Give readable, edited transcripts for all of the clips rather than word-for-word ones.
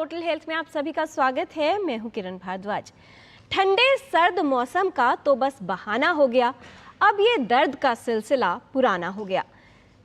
Total health में आप सभी का स्वागत है। मैं हूं किरण भारद्वाज। ठंडे सर्द मौसम का तो बस बहाना हो गया, अब ये दर्द का सिलसिला पुराना हो गया।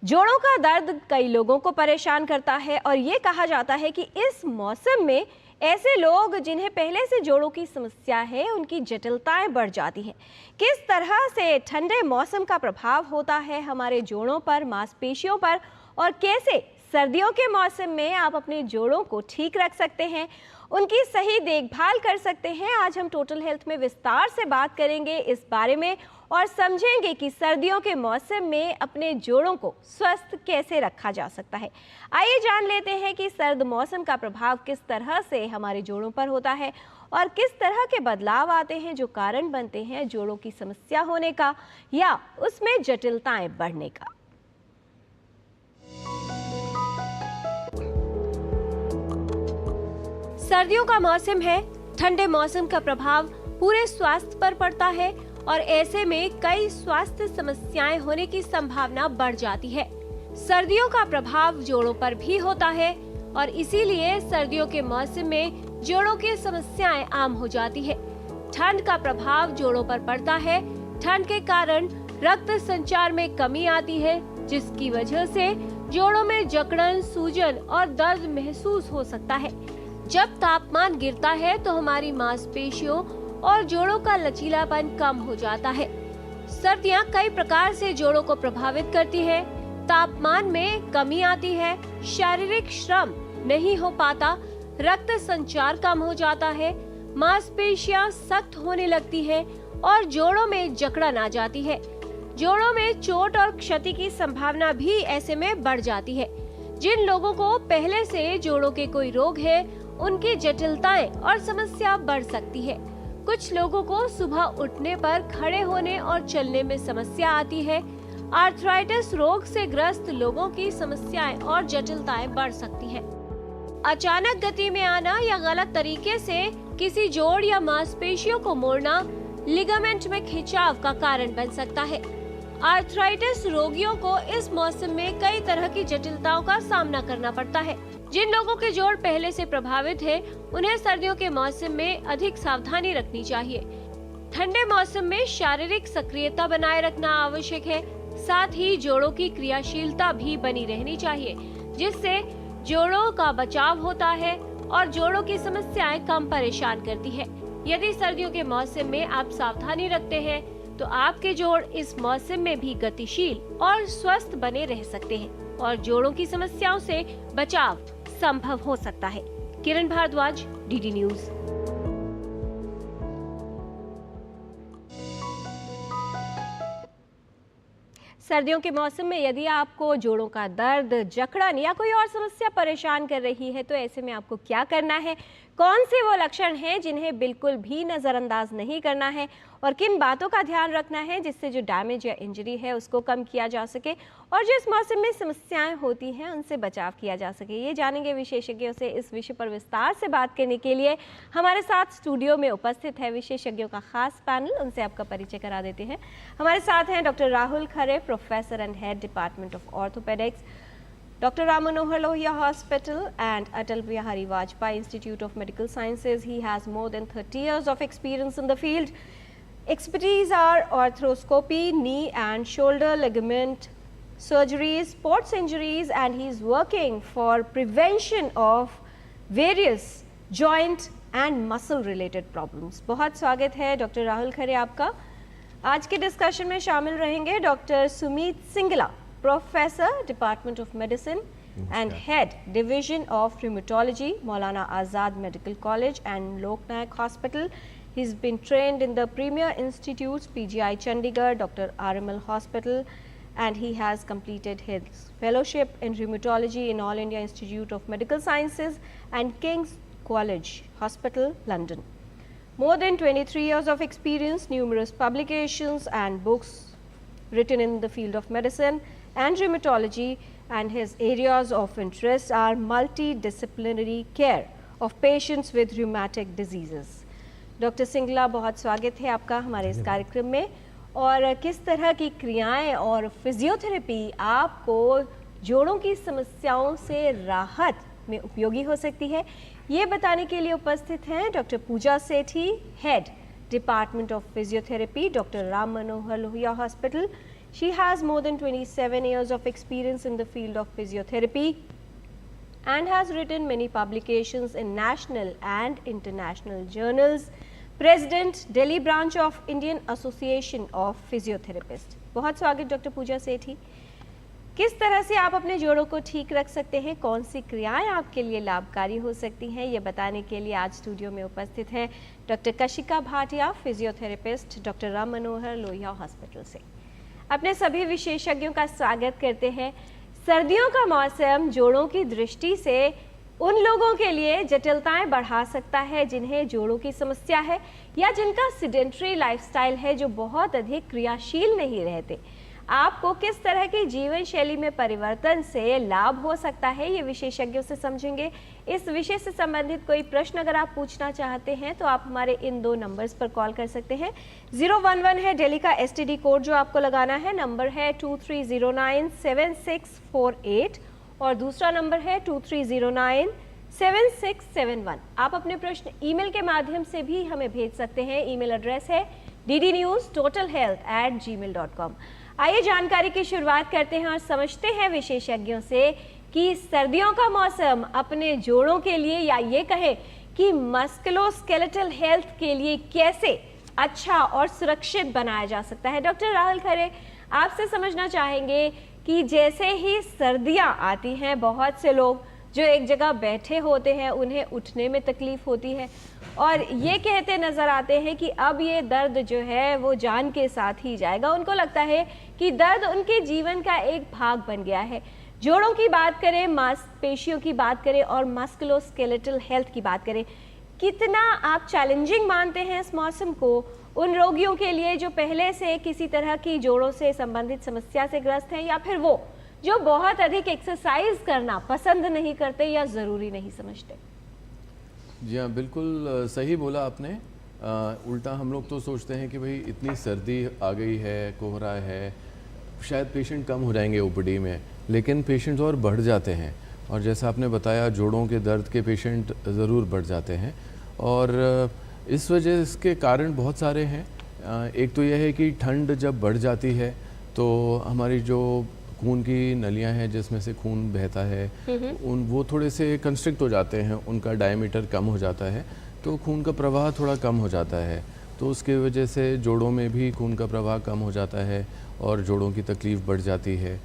जोड़ों का दर्द कई लोगों को परेशान करता है और ये कहा जाता है कि इस मौसम में ऐसे लोग जिन्हें पहले से जोड़ों की समस्या है उनकी जटिलताएं बढ़ जाती हैं। किस तरह से ठंडे मौसम का प्रभाव होता है हमारे जोड़ों पर, मांसपेशियों पर, और कैसे सर्दियों के मौसम में आप अपने जोड़ों को ठीक रख सकते हैं, उनकी सही देखभाल कर सकते हैं, आज हम टोटल हेल्थ में विस्तार से बात करेंगे इस बारे में और समझेंगे कि सर्दियों के मौसम में अपने जोड़ों को स्वस्थ कैसे रखा जा सकता है। आइए जान लेते हैं कि सर्द मौसम का प्रभाव किस तरह से हमारे जोड़ों पर होता है और किस तरह के बदलाव आते हैं जो कारण बनते हैं जोड़ों की समस्या होने का या उसमें जटिलताएं बढ़ने का। सर्दियों का मौसम है, ठंडे मौसम का प्रभाव पूरे स्वास्थ्य पर पड़ता है और ऐसे में कई स्वास्थ्य समस्याएं होने की संभावना बढ़ जाती है। सर्दियों का प्रभाव जोड़ों पर भी होता है और इसीलिए सर्दियों के मौसम में जोड़ों की समस्याएं आम हो जाती है। ठंड का प्रभाव जोड़ों पर पड़ता है। ठंड के कारण रक्त संचार में कमी आती है, जिसकी वजह से जोड़ों में जकड़न, सूजन और दर्द महसूस हो सकता है। जब तापमान गिरता है तो हमारी मांसपेशियों और जोड़ों का लचीलापन कम हो जाता है। सर्दियां कई प्रकार से जोड़ों को प्रभावित करती है। तापमान में कमी आती है, शारीरिक श्रम नहीं हो पाता, रक्त संचार कम हो जाता है, मांसपेशियां सख्त होने लगती है और जोड़ों में जकड़न आ जाती है। जोड़ों में चोट और क्षति की संभावना भी ऐसे में बढ़ जाती है। जिन लोगों को पहले से जोड़ों के कोई रोग है उनकी जटिलताएं और समस्या बढ़ सकती है। कुछ लोगों को सुबह उठने पर खड़े होने और चलने में समस्या आती है। आर्थराइटिस रोग से ग्रस्त लोगों की समस्याएं और जटिलताएं बढ़ सकती हैं। अचानक गति में आना या गलत तरीके से किसी जोड़ या मांसपेशियों को मोड़ना लिगामेंट में खिंचाव का कारण बन सकता है। आर्थराइटिस रोगियों को इस मौसम में कई तरह की जटिलताओं का सामना करना पड़ता है। जिन लोगों के जोड़ पहले से प्रभावित है उन्हें सर्दियों के मौसम में अधिक सावधानी रखनी चाहिए। ठंडे मौसम में शारीरिक सक्रियता बनाए रखना आवश्यक है। साथ ही जोड़ों की क्रियाशीलता भी बनी रहनी चाहिए, जिससे जोड़ों का बचाव होता है और जोड़ों की समस्याएं कम परेशान करती है। यदि सर्दियों के मौसम में आप सावधानी रखते हैं तो आपके जोड़ इस मौसम में भी गतिशील और स्वस्थ बने रह सकते हैं और जोड़ों की समस्याओं से बचाव संभव हो सकता है। किरण भारद्वाज, डीडी न्यूज। सर्दियों के मौसम में यदि आपको जोड़ों का दर्द, जकड़न या कोई और समस्या परेशान कर रही है तो ऐसे में आपको क्या करना है, कौन से वो लक्षण हैं जिन्हें बिल्कुल भी नज़रअंदाज नहीं करना है और किन बातों का ध्यान रखना है जिससे जो डैमेज या इंजरी है उसको कम किया जा सके और जो इस मौसम में समस्याएं होती हैं उनसे बचाव किया जा सके, ये जानेंगे विशेषज्ञों से। इस विषय पर विस्तार से बात करने के लिए हमारे साथ स्टूडियो में उपस्थित है विशेषज्ञों का खास पैनल, उनसे आपका परिचय करा देते हैं। हमारे साथ हैं doctor Rahul Khare, professor and head department of orthopaedics, Dr. Ram Manohar Lohia Hospital and Atal Bihari Vajpayee Institute of Medical Sciences. He has more than 30 years of experience in the field. Expertise are arthroscopy, knee and shoulder ligament surgeries, sports injuries, and he is working for prevention of various joint and muscle related problems. बहुत स्वागत है doctor Rahul खरे आपका। आज के discussion में शामिल रहेंगे doctor Sumeet Singla, Professor, Department of Medicine and Head, Division of Rheumatology, Maulana Azad Medical College and Lok Nayak Hospital. He's been trained in the premier institutes PGI Chandigarh, Dr. RML Hospital, and he has completed his fellowship in rheumatology in All India Institute of Medical Sciences and King's College Hospital, London. More than 23 years of experience, numerous publications and books written in the field of medicine and rheumatology, and his areas of interest are multidisciplinary care of patients with rheumatic diseases. Doctor Singla, बहुत स्वागत है आपका हमारे इस कार्यक्रम में। और किस तरह की क्रियाएं और फिजियोथेरेपी आपको जोड़ों की समस्याओं से राहत में उपयोगी हो सकती है, ये बताने के लिए उपस्थित हैं doctor Pooja Sethi, head department of physiotherapy, doctor Ram Manohar Lohia hospital. She has more than 27 years of experience in the field of physiotherapy and has written many publications in national and international journals. President, Delhi branch of Indian Association of Physiotherapists. बहुत स्वागत doctor Pooja सेठी। किस तरह से आप अपने जोड़ों को ठीक रख सकते हैं, कौन सी क्रियाएं आपके लिए लाभकारी हो सकती हैं, ये बताने के लिए आज स्टूडियो में उपस्थित हैं doctor Kashika Bhatia, physiotherapist, doctor Ram Manohar Lohia hospital से। अपने सभी विशेषज्ञों का स्वागत करते हैं। सर्दियों का मौसम जोड़ों की दृष्टि से उन लोगों के लिए जटिलताएं बढ़ा सकता है जिन्हें जोड़ों की समस्या है या जिनका सिडेंटरी लाइफस्टाइल है, जो बहुत अधिक क्रियाशील नहीं रहते। आपको किस तरह की जीवन शैली में परिवर्तन से लाभ हो सकता है, ये विशेषज्ञों से समझेंगे। इस विषय से संबंधित कोई प्रश्न अगर आप पूछना चाहते हैं तो आप हमारे इन 2 नंबर्स पर कॉल कर सकते हैं। 011 है दिल्ली का STD कोड जो आपको लगाना है, नंबर है 23097648 और दूसरा नंबर है 23097671। आप अपने प्रश्न ईमेल के माध्यम से भी हमें भेज सकते हैं। ईमेल एड्रेस है ddnewstotalhealth@gmail.com। आइए जानकारी की शुरुआत करते हैं और समझते हैं विशेषज्ञों से कि सर्दियों का मौसम अपने जोड़ों के लिए या ये कहें कि मस्कुलोस्केलेटल हेल्थ के लिए कैसे अच्छा और सुरक्षित बनाया जा सकता है। डॉक्टर राहुल खरे, आपसे समझना चाहेंगे कि जैसे ही सर्दियां आती हैं, बहुत से लोग जो एक जगह बैठे होते हैं उन्हें उठने में तकलीफ होती है और ये कहते नजर आते हैं कि अब ये दर्द जो है वो जान के साथ ही जाएगा। उनको लगता है कि दर्द उनके जीवन का एक भाग बन गया है। जोड़ों की बात करें, मांसपेशियों की बात करें और मस्कुलोस्केलेटल हेल्थ की बात करें, कितना आप चैलेंजिंग मानते हैं इस मौसम को उन रोगियों के लिए जो पहले से किसी तरह की जोड़ों से संबंधित समस्या से ग्रस्त हैं, या फिर वो जो बहुत अधिक एक्सरसाइज करना पसंद नहीं करते या ज़रूरी नहीं समझते? जी हाँ, बिल्कुल सही बोला आपने। उल्टा हम लोग तो सोचते हैं कि भाई इतनी सर्दी आ गई है, कोहरा है, शायद पेशेंट कम हो जाएंगे OPD में, लेकिन पेशेंट्स और बढ़ जाते हैं। और जैसा आपने बताया, जोड़ों के दर्द के पेशेंट ज़रूर बढ़ जाते हैं और इस वजह इसके कारण बहुत सारे हैं। एक तो यह है कि ठंड जब बढ़ जाती है तो हमारी जो खून की नलियां हैं जिसमें से खून बहता है वो थोड़े से कंस्ट्रिक्ट हो जाते हैं, उनका डायमीटर कम हो जाता है, तो खून का प्रवाह थोड़ा कम हो जाता है। तो उसके वजह से जोड़ों में भी खून का प्रवाह कम हो जाता है और जोड़ों की तकलीफ़ बढ़ जाती है।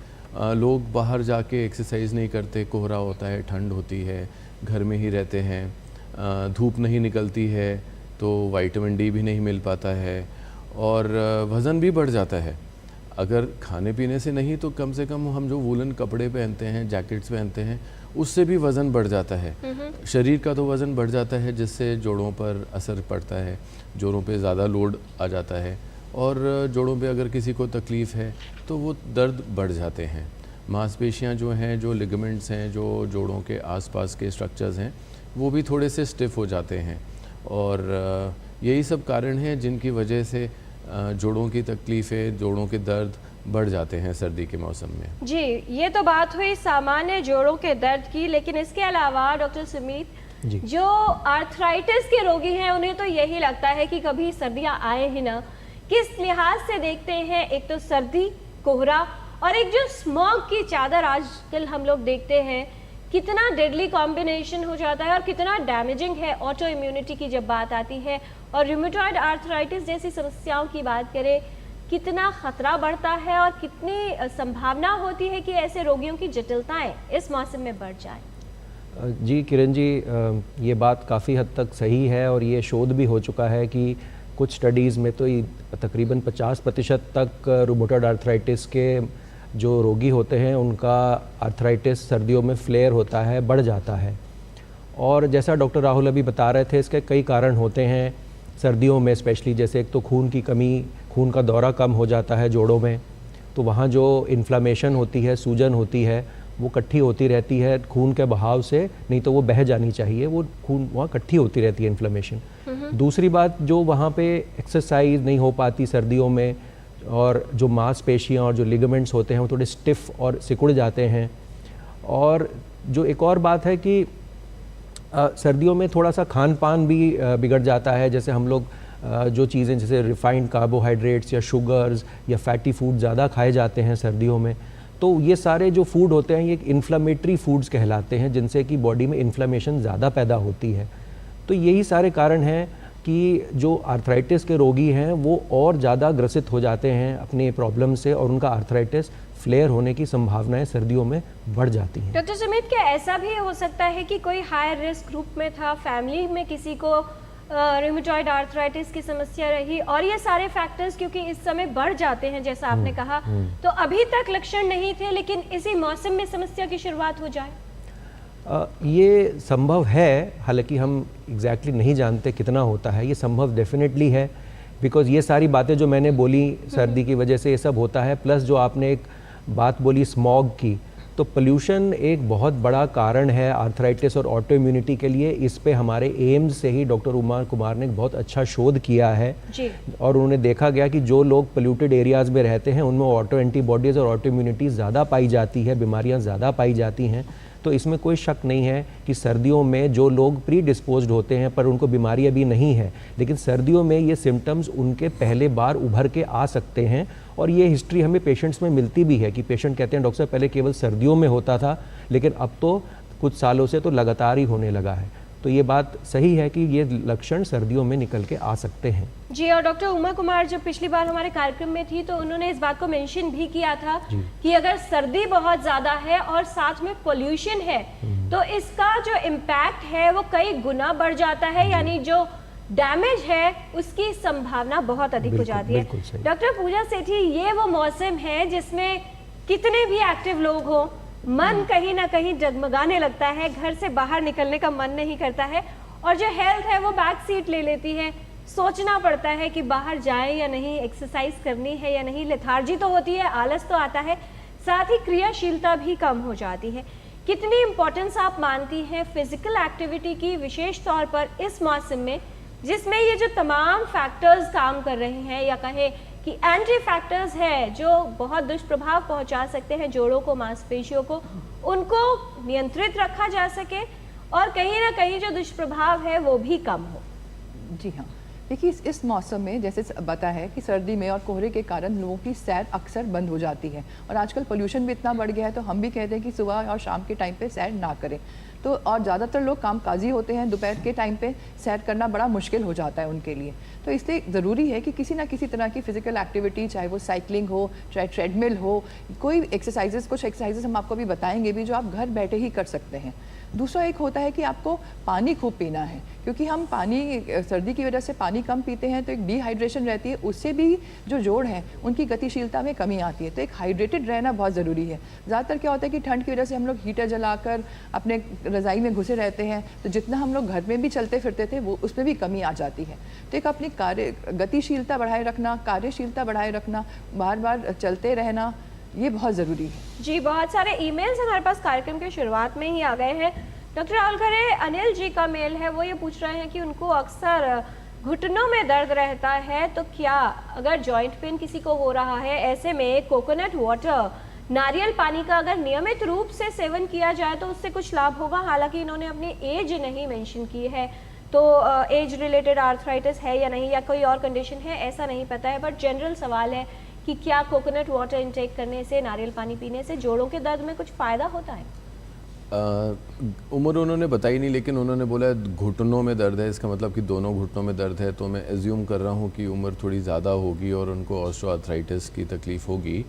लोग बाहर जाके एक्सरसाइज नहीं करते, कोहरा होता है, ठंड होती है, घर में ही रहते हैं, धूप नहीं निकलती है तो विटामिन D भी नहीं मिल पाता है और वज़न भी बढ़ जाता है। अगर खाने पीने से नहीं तो कम से कम हम जो वूलन कपड़े पहनते हैं, जैकेट्स पहनते हैं, उससे भी वज़न बढ़ जाता है। शरीर का तो वज़न बढ़ जाता है जिससे जोड़ों पर असर पड़ता है, जोड़ों पे ज़्यादा लोड आ जाता है और जोड़ों पे अगर किसी को तकलीफ़ है तो वो दर्द बढ़ जाते हैं। मांसपेशियाँ जो हैं, जो लिगामेंट्स हैं, जो जोड़ों के आसपास के स्ट्रक्चर्स हैं, वो भी थोड़े से स्टिफ हो जाते हैं और यही सब कारण हैं जिनकी वजह से जोड़ों की तकलीफ़ें, जोड़ों के दर्द बढ़ जाते हैं सर्दी के मौसम में। जी, ये तो बात हुई सामान्य जोड़ों के दर्द की, लेकिन इसके अलावा डॉक्टर सुमित, जो आर्थराइटिस के रोगी हैं उन्हें तो यही लगता है कि कभी सर्दियां आए ही ना। किस लिहाज से देखते हैं? एक तो सर्दी, कोहरा और एक जो स्मॉग की चादर आजकल हम लोग देखते हैं, कितना डेडली कॉम्बिनेशन हो जाता है और कितना डैमेजिंग है। ऑटो इम्यूनिटी की जब बात आती है और रूमेटॉइड आर्थराइटिस जैसी समस्याओं की बात करें, कितना खतरा बढ़ता है और कितनी संभावना होती है कि ऐसे रोगियों की जटिलताएं इस मौसम में बढ़ जाए? जी किरण जी, ये बात काफ़ी हद तक सही है और ये शोध भी हो चुका है कि कुछ स्टडीज़ में तो तकरीबन 50% तक रूमेटॉइड आर्थराइटिस के जो रोगी होते हैं उनका आर्थराइटिस सर्दियों में फ्लेयर होता है, बढ़ जाता है। और जैसा डॉक्टर राहुल अभी बता रहे थे, इसके कई कारण होते हैं सर्दियों में स्पेशली। जैसे एक तो खून की कमी, खून का दौरा कम हो जाता है जोड़ों में, तो वहाँ जो इन्फ्लामेशन होती है, सूजन होती है, वो इकट्ठी होती रहती है खून के बहाव से, नहीं तो वो बह जानी चाहिए, वो खून वहाँ इकट्ठी होती रहती है इन्फ्लेमेशन। दूसरी बात, जो वहाँ पे एक्सरसाइज नहीं हो पाती सर्दियों में और जो मांसपेशियाँ और जो लिगामेंट्स होते हैं वो थोड़े स्टिफ और सिकुड़ जाते हैं। और जो एक और बात है कि सर्दियों में थोड़ा सा खान पान भी बिगड़ जाता है। जैसे हम लोग जो चीज़ें जैसे रिफाइंड कार्बोहाइड्रेट्स या शुगर्स या फैटी फूड ज़्यादा खाए जाते हैं सर्दियों में, तो ये सारे जो फूड होते हैं ये इन्फ्लामेटरी फूड्स कहलाते हैं, जिनसे कि बॉडी में इन्फ्लामेशन ज़्यादा पैदा होती है। तो यही सारे कारण हैं कि जो आर्थराइटिस के रोगी हैं वो और ज़्यादा ग्रसित हो जाते हैं अपने प्रॉब्लम से, और उनका आर्थराइटिस फ्लेयर होने की संभावनाएं सर्दियों में बढ़ जाती हैं। डॉक्टर सुमित, क्या ऐसा भी हो सकता है कि कोई हाई रिस्क ग्रुप में था, फैमिली में किसी को रूमेटॉइड आर्थराइटिस की समस्या रही, और ये सारे फैक्टर्स क्योंकि इस समय बढ़ जाते हैं जैसा आपने कहा, तो अभी तक लक्षण नहीं थे लेकिन इसी मौसम में समस्या की शुरुआत हो जाए? ये संभव है, हालांकि हम एग्जैक्टली नहीं जानते कितना होता है। ये संभव डेफिनेटली है, बिकॉज ये सारी बातें जो मैंने बोली सर्दी की वजह से ये सब होता है। प्लस जो आपने एक बात बोली स्मॉग की, तो पोल्यूशन एक बहुत बड़ा कारण है आर्थराइटिस और ऑटो इम्यूनिटी के लिए। इस पे हमारे एम्स से ही डॉक्टर उमा कुमार ने बहुत अच्छा शोध किया है जी। और उन्होंने देखा गया कि जो लोग पोल्यूटेड एरियाज़ में रहते हैं उनमें ऑटो एंटीबॉडीज़ और ऑटो इम्यूनिटी ज़्यादा पाई जाती है, बीमारियाँ ज़्यादा पाई जाती हैं। तो इसमें कोई शक नहीं है कि सर्दियों में जो लोग प्री डिस्पोज्ड होते हैं पर उनको बीमारी अभी नहीं है, लेकिन सर्दियों में ये सिम्टम्स उनके पहले बार उभर के आ सकते हैं। और ये हिस्ट्री हमें पेशेंट्स में मिलती भी है कि पेशेंट कहते हैं डॉक्टर साहब पहले केवल सर्दियों में होता था, लेकिन अब तो कुछ सालों से तो लगातार ही होने लगा है। तो ये बात सही है कि ये लक्षण सर्दियों में निकल के आ सकते हैं। जी, और डॉक्टर उमा कुमार जब पिछली बार हमारे कार्यक्रम में थी तो उन्होंने इस बात को मेंशन भी किया था कि अगर सर्दी बहुत ज़्यादा है और साथ में पोल्यूशन है तो इसका जो इम्पैक्ट है वो कई गुना बढ़ जाता है, यानी जो डैमेज है उसकी संभावना बहुत अधिक हो जाती है। डॉक्टर पूजा सेठी, ये वो मौसम है जिसमें कितने भी एक्टिव लोग हो, मन कहीं ना कहीं डगमगाने लगता है, घर से बाहर निकलने का मन नहीं करता है, और जो हेल्थ है वो बैक सीट ले लेती है। सोचना पड़ता है कि बाहर जाए या नहीं, एक्सरसाइज करनी है या नहीं, लेथार्जी तो होती है, आलस तो आता है, साथ ही क्रियाशीलता भी कम हो जाती है। कितनी इम्पोर्टेंस आप मानती हैं फिजिकल एक्टिविटी की, विशेष तौर पर इस मौसम में जिसमें ये जो तमाम फैक्टर्स काम कर रहे हैं, या कहें कि एंटी फैक्टर्स है जो बहुत दुष्प्रभाव पहुंचा सकते हैं जोड़ों को, मांसपेशियों को, उनको नियंत्रित रखा जा सके और कहीं ना कहीं जो दुष्प्रभाव है वो भी कम हो? जी हाँ, देखिए इस मौसम में जैसे पता है कि सर्दी में और कोहरे के कारण लोगों की सैर अक्सर बंद हो जाती है, और आजकल पोल्यूशन भी इतना बढ़ गया है तो हम भी कहते हैं कि सुबह और शाम के टाइम पे सैर ना करें। तो और ज़्यादातर लोग कामकाजी होते हैं, दोपहर के टाइम पे सैर करना बड़ा मुश्किल हो जाता है उनके लिए। तो इसलिए ज़रूरी है कि किसी ना किसी तरह की फ़िज़िकल एक्टिविटी, चाहे वो साइकिलिंग हो, चाहे ट्रेडमिल हो, कोई एक्सरसाइजेस, कुछ एक्सरसाइजेस हम आपको भी बताएंगे भी जो आप घर बैठे ही कर सकते हैं। दूसरा एक होता है कि आपको पानी खूब पीना है, क्योंकि हम पानी सर्दी की वजह से पानी कम पीते हैं तो एक डिहाइड्रेशन रहती है, उससे भी जो जोड़ हैं उनकी गतिशीलता में कमी आती है। तो एक हाइड्रेटेड रहना बहुत ज़रूरी है। ज़्यादातर क्या होता है कि ठंड की वजह से हम लोग हीटर जलाकर अपने रज़ाई में घुसे रहते हैं, तो जितना हम लोग घर में भी चलते फिरते थे वो उसमें भी कमी आ जाती है। तो एक अपनी गतिशीलता बढ़ाए रखना, कार्यशीलता बढ़ाए रखना, बार बार चलते रहना, ये बहुत ज़रूरी है। जी, बहुत सारे ईमेल्स हमारे पास कार्यक्रम के शुरुआत में ही आ गए हैं। डॉक्टर राहुल खरे, अनिल जी का मेल है, वो ये पूछ रहे हैं कि उनको अक्सर घुटनों में दर्द रहता है, तो क्या अगर जॉइंट पेन किसी को हो रहा है ऐसे में कोकोनट वाटर, नारियल पानी का अगर नियमित रूप से सेवन किया जाए तो उससे कुछ लाभ होगा? हालांकि इन्होंने अपनी एज नहीं मेंशन की है, तो एज रिलेटेड आर्थराइटिस है या नहीं, या कोई और कंडीशन है ऐसा नहीं पता है, बट जनरल सवाल है कि क्या कोकोनट वाटर इंटेक करने से, नारियल पानी पीने से जोड़ों के दर्द में कुछ फ़ायदा होता है? उम्र उन्होंने बताई नहीं, लेकिन उन्होंने बोला घुटनों में दर्द है, इसका मतलब कि दोनों घुटनों में दर्द है, तो मैं एज्यूम कर रहा हूँ कि उम्र थोड़ी ज़्यादा होगी और उनको ऑस्टियोआर्थराइटिस की तकलीफ़ होगी।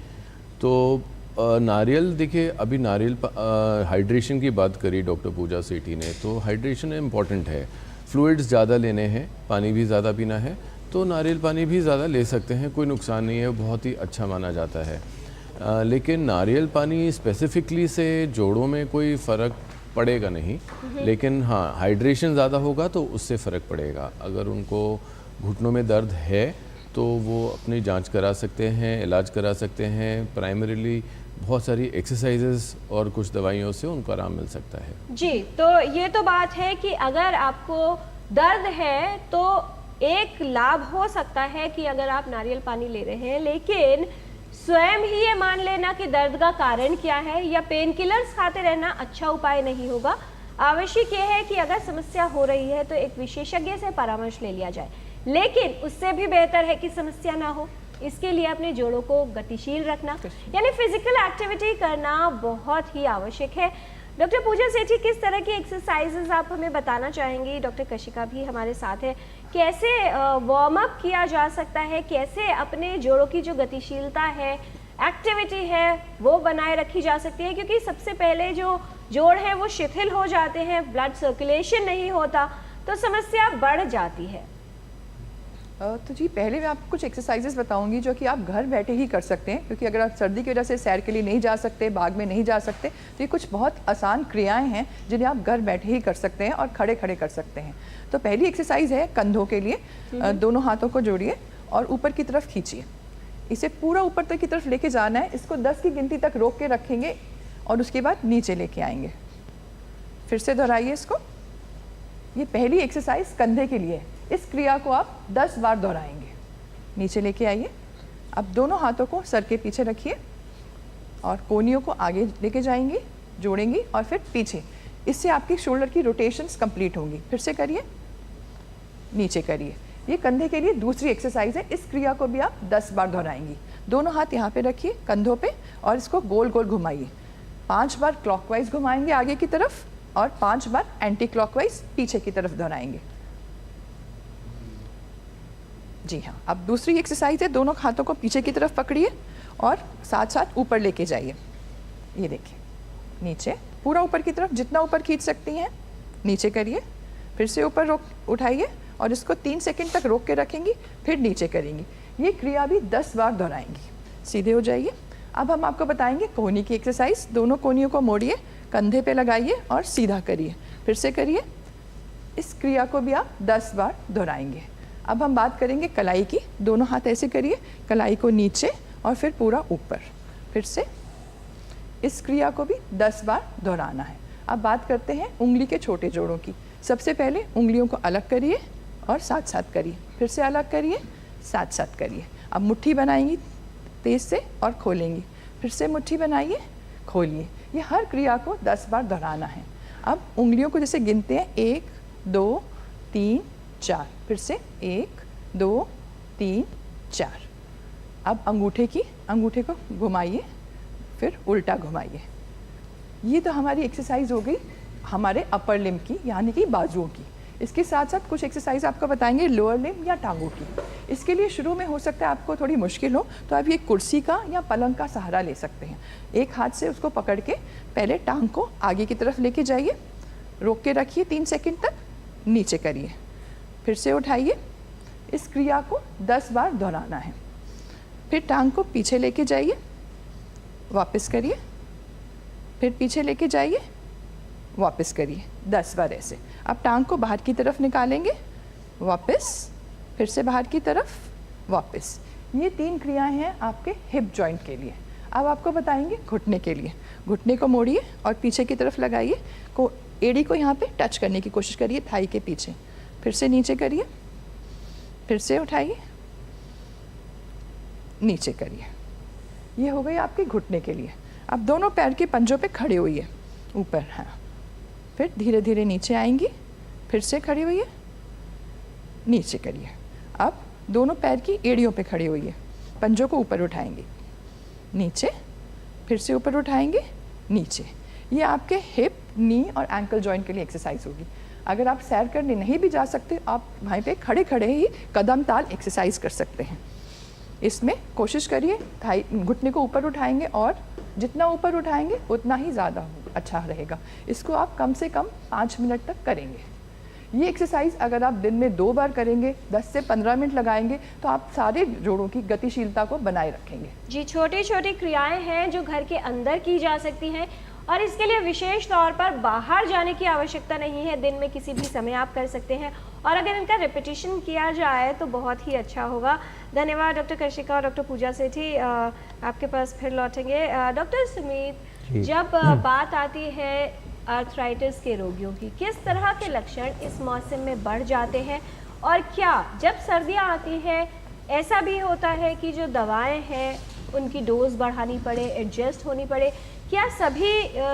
तो नारियल, देखिए अभी नारियल हाइड्रेशन की बात करी डॉक्टर पूजा सेठी ने, तो हाइड्रेशन इम्पॉर्टेंट है, फ्लूइड्स ज़्यादा लेने हैं, पानी भी ज़्यादा पीना है, तो नारियल पानी भी ज़्यादा ले सकते हैं, कोई नुकसान नहीं है, बहुत ही अच्छा माना जाता है। लेकिन नारियल पानी स्पेसिफिकली से जोड़ों में कोई फ़र्क पड़ेगा नहीं, लेकिन हाँ हाइड्रेशन ज़्यादा होगा तो उससे फ़र्क पड़ेगा। अगर उनको घुटनों में दर्द है तो वो अपनी जांच करा सकते हैं, इलाज करा सकते हैं, प्राइमरीली बहुत सारी एक्सरसाइजेस और कुछ दवाइयों से उनको आराम मिल सकता है। जी, तो ये तो बात है कि अगर आपको दर्द है तो एक लाभ हो सकता है कि अगर आप नारियल पानी ले रहे हैं, लेकिन स्वयं ही ये मान लेना कि दर्द का कारण क्या है या पेन किलर्स खाते रहना अच्छा उपाय नहीं होगा। आवश्यक यह है कि अगर समस्या हो रही है तो एक विशेषज्ञ से परामर्श ले लिया जाए, लेकिन उससे भी बेहतर है कि समस्या ना हो। इसके लिए अपने जोड़ों को गतिशील रखना यानी फिजिकल एक्टिविटी करना बहुत ही आवश्यक है। डॉक्टर पूजा सेठी, किस तरह की एक्सरसाइजेज आप हमें बताना चाहेंगी? डॉक्टर कशिका भी हमारे साथ है। कैसे वार्म अप किया जा सकता है, कैसे अपने जोड़ों की जो गतिशीलता है, एक्टिविटी है, वो बनाए रखी जा सकती है? क्योंकि सबसे पहले जो जोड़ है वो शिथिल हो जाते हैं, ब्लड सर्कुलेशन नहीं होता, तो समस्या बढ़ जाती है। तो जी पहले मैं आपको कुछ एक्सरसाइजेस बताऊंगी जो कि आप घर बैठे ही कर सकते हैं, क्योंकि अगर आप सर्दी की वजह से सैर के लिए नहीं जा सकते, बाग में नहीं जा सकते, तो ये कुछ बहुत आसान क्रियाएं हैं जिन्हें आप घर बैठे ही कर सकते हैं और खड़े खड़े कर सकते हैं। तो पहली एक्सरसाइज है कंधों के लिए। दोनों हाथों को जोड़िए और ऊपर की तरफ खींचिए। इसे पूरा ऊपर तक की तरफ लेके जाना है। इसको 10 की गिनती तक रोक के रखेंगे और उसके बाद नीचे लेके आएंगे। फिर से दोहराइए इसको। ये पहली एक्सरसाइज कंधे के लिए है। इस क्रिया को आप 10 बार दोहराएंगे। नीचे लेके आइए। अब दोनों हाथों को सर के पीछे रखिए और कोहनियों को आगे लेके जाएंगे, जोड़ेंगी और फिर पीछे। इससे आपकी शोल्डर की रोटेशंस कंप्लीट होंगी। फिर से करिए, नीचे करिए। ये कंधे के लिए दूसरी एक्सरसाइज है। इस क्रिया को भी आप 10 बार दोहराएंगी। दोनों हाथ यहाँ पे रखिए कंधों पे और इसको गोल गोल घुमाइए। 5 बार क्लॉकवाइज घुमाएंगे आगे की तरफ और 5 बार एंटी क्लॉकवाइज पीछे की तरफ दोहराएंगे। जी हाँ, अब दूसरी एक्सरसाइज है। दोनों हाथों को पीछे की तरफ पकड़िए और साथ साथ ऊपर लेके जाइए। ये देखिए, नीचे पूरा ऊपर की तरफ, जितना ऊपर खींच सकती हैं नीचे करिए। फिर से ऊपर रोक उठाइए और इसको 3 सेकंड तक रोक के रखेंगी, फिर नीचे करेंगी। ये क्रिया भी 10 बार दोहराएंगी। सीधे हो जाइए। अब हम आपको बताएंगे कोहनी की एक्सरसाइज। दोनों कोहनियों को मोड़िए, कंधे पे लगाइए और सीधा करिए। फिर से करिए। इस क्रिया को भी आप 10 बार दोहराएंगे। अब हम बात करेंगे कलाई की। दोनों हाथ ऐसे करिए, कलाई को नीचे और फिर पूरा ऊपर। फिर से इस क्रिया को भी 10 बार दोहराना है। अब बात करते हैं उंगली के छोटे जोड़ों की। सबसे पहले उंगलियों को अलग करिए और साथ साथ करिए। फिर से अलग करिए, साथ साथ करिए। अब मुट्ठी बनाएंगी तेज से और खोलेंगी। फिर से मुट्ठी बनाइए, खोलिए। ये हर क्रिया को 10 बार दोहराना है। अब उंगलियों को जैसे गिनते हैं, 1 2 3 4। फिर से 1 2 3 4। अब अंगूठे को घुमाइए, फिर उल्टा घुमाइए। ये तो हमारी एक्सरसाइज हो गई हमारे अपर लिम्ब की, यानी कि बाजुओं की। इसके साथ साथ कुछ एक्सरसाइज आपको बताएंगे लोअर लिम्ब या टांगों की। इसके लिए शुरू में हो सकता है आपको थोड़ी मुश्किल हो, तो आप ये कुर्सी का या पलंग का सहारा ले सकते हैं। एक हाथ से उसको पकड़ के पहले टांग को आगे की तरफ लेके जाइए, रोक के रखिए 3 सेकंड तक, नीचे करिए। फिर से उठाइए। इस क्रिया को 10 बार दोहराना है। फिर टांग को पीछे लेके जाइए, वापस करिए, फिर पीछे लेके जाइए, वापस करिए। 10 बार ऐसे। अब टांग को बाहर की तरफ निकालेंगे, वापस, फिर से बाहर की तरफ, वापस। ये 3 क्रियाएं हैं आपके हिप जॉइंट के लिए। अब आपको बताएंगे घुटने के लिए। घुटने को मोड़िए और पीछे की तरफ लगाइए। एड़ी को यहाँ पे टच करने की कोशिश करिए थाई के पीछे। फिर से नीचे करिए, फिर से उठाइए, नीचे करिए। ये हो गई आपके घुटने के लिए। अब दोनों पैर के पंजों पे खड़े होइए ऊपर। हाँ, फिर धीरे धीरे नीचे आएंगी, फिर से खड़ी होइए, नीचे करिए। अब दोनों पैर की एड़ियों पे खड़ी होइए, पंजों को ऊपर उठाएंगे, नीचे, फिर से ऊपर उठाएंगे, नीचे। ये आपके हिप, नी और एंकल जॉइंट के लिए एक्सरसाइज होगी। अगर आप सैर करने नहीं भी जा सकते, आप वहीं पे खड़े खड़े ही कदम ताल एक्सरसाइज कर सकते हैं। इसमें कोशिश करिए घुटने को ऊपर उठाएंगे और जितना ऊपर उठाएंगे उतना ही ज़्यादा अच्छा रहेगा। इसको आप कम से कम 5 मिनट तक करेंगे। ये एक्सरसाइज अगर आप दिन में 2 बार करेंगे, 10 से 15 मिनट लगाएंगे, तो आप सारे जोड़ों की गतिशीलता को बनाए रखेंगे। जी, छोटी छोटी क्रियाएं हैं जो घर के अंदर की जा सकती हैं और इसके लिए विशेष तौर पर बाहर जाने की आवश्यकता नहीं है। दिन में किसी भी समय आप कर सकते हैं और अगर इनका रिपीटिशन किया जाए तो बहुत ही अच्छा होगा। धन्यवाद डॉक्टर कशिका और डॉक्टर पूजा सेठी। आपके पास फिर लौटेंगे। डॉक्टर सुमित, जब बात आती है आर्थराइटिस के रोगियों की, किस तरह के लक्षण इस मौसम में बढ़ जाते हैं और क्या जब सर्दियाँ आती हैं ऐसा भी होता है कि जो दवाएं हैं उनकी डोज बढ़ानी पड़े, एडजस्ट होनी पड़े? क्या सभी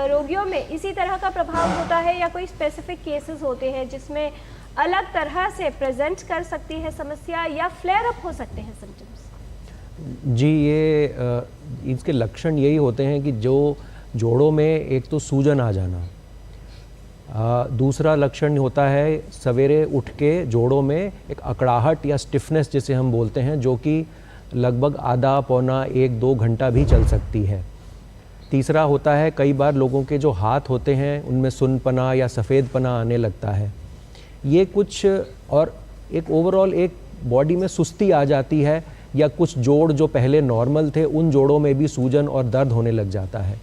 रोगियों में इसी तरह का प्रभाव होता है या कोई स्पेसिफिक केसेस होते हैं जिसमें अलग तरह से प्रेजेंट कर सकती है समस्या या फ्लेयर अप हो सकते हैं सिम्टम्स? जी, ये इसके लक्षण यही होते हैं कि जो जोड़ों में एक तो सूजन आ जाना, दूसरा लक्षण होता है सवेरे उठ के जोड़ों में एक अकड़ाहट या स्टिफनेस जिसे हम बोलते हैं, जो कि लगभग आधा पौना 1-2 घंटा भी चल सकती है। तीसरा होता है कई बार लोगों के जो हाथ होते हैं उनमें सुनपना या सफ़ेदपना आने लगता है। ये कुछ, और एक ओवरऑल एक बॉडी में सुस्ती आ जाती है, या कुछ जोड़ जो पहले नॉर्मल थे उन जोड़ों में भी सूजन और दर्द होने लग जाता है।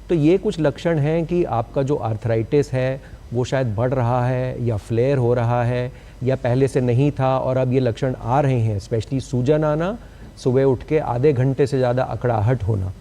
तो ये कुछ लक्षण हैं कि आपका जो आर्थराइटिस है वो शायद बढ़ रहा है या फ्लेयर हो रहा है, या पहले से नहीं था और अब ये लक्षण आ रहे हैं। स्पेशली सूजन आना, सुबह उठ के आधे घंटे से ज़्यादा अकड़ाहट होना,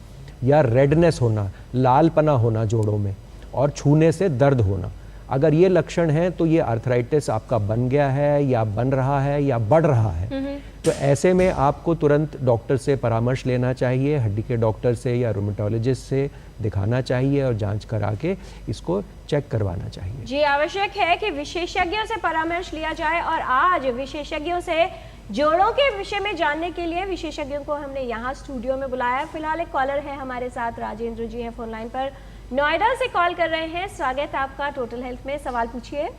या रेडनेस होना, लालपना होना जोड़ों में, और छूने से दर्द होना। अगर ये लक्षण हैं तो ये आर्थराइटिस आपका बन गया है या बन रहा है या बढ़ रहा है। तो ऐसे में आपको तुरंत डॉक्टर से परामर्श लेना चाहिए, हड्डी के डॉक्टर से या रूमेटोलॉजिस्ट से दिखाना चाहिए और जांच करा के इसको चेक करवाना चाहिए। जी, आवश्यक है कि विशेषज्ञों से परामर्श लिया जाए। और आज विशेषज्ञों से जोड़ों के विषय में जानने के लिए विशेषज्ञों को हमने यहाँ स्टूडियो में बुलाया। फिलहाल एक कॉलर है हमारे साथ, राजेंद्र जी हैं फोन लाइन पर, नोएडा से कॉल कर रहे हैं। स्वागत है आपका टोटल हेल्थ में, सवाल पूछिए।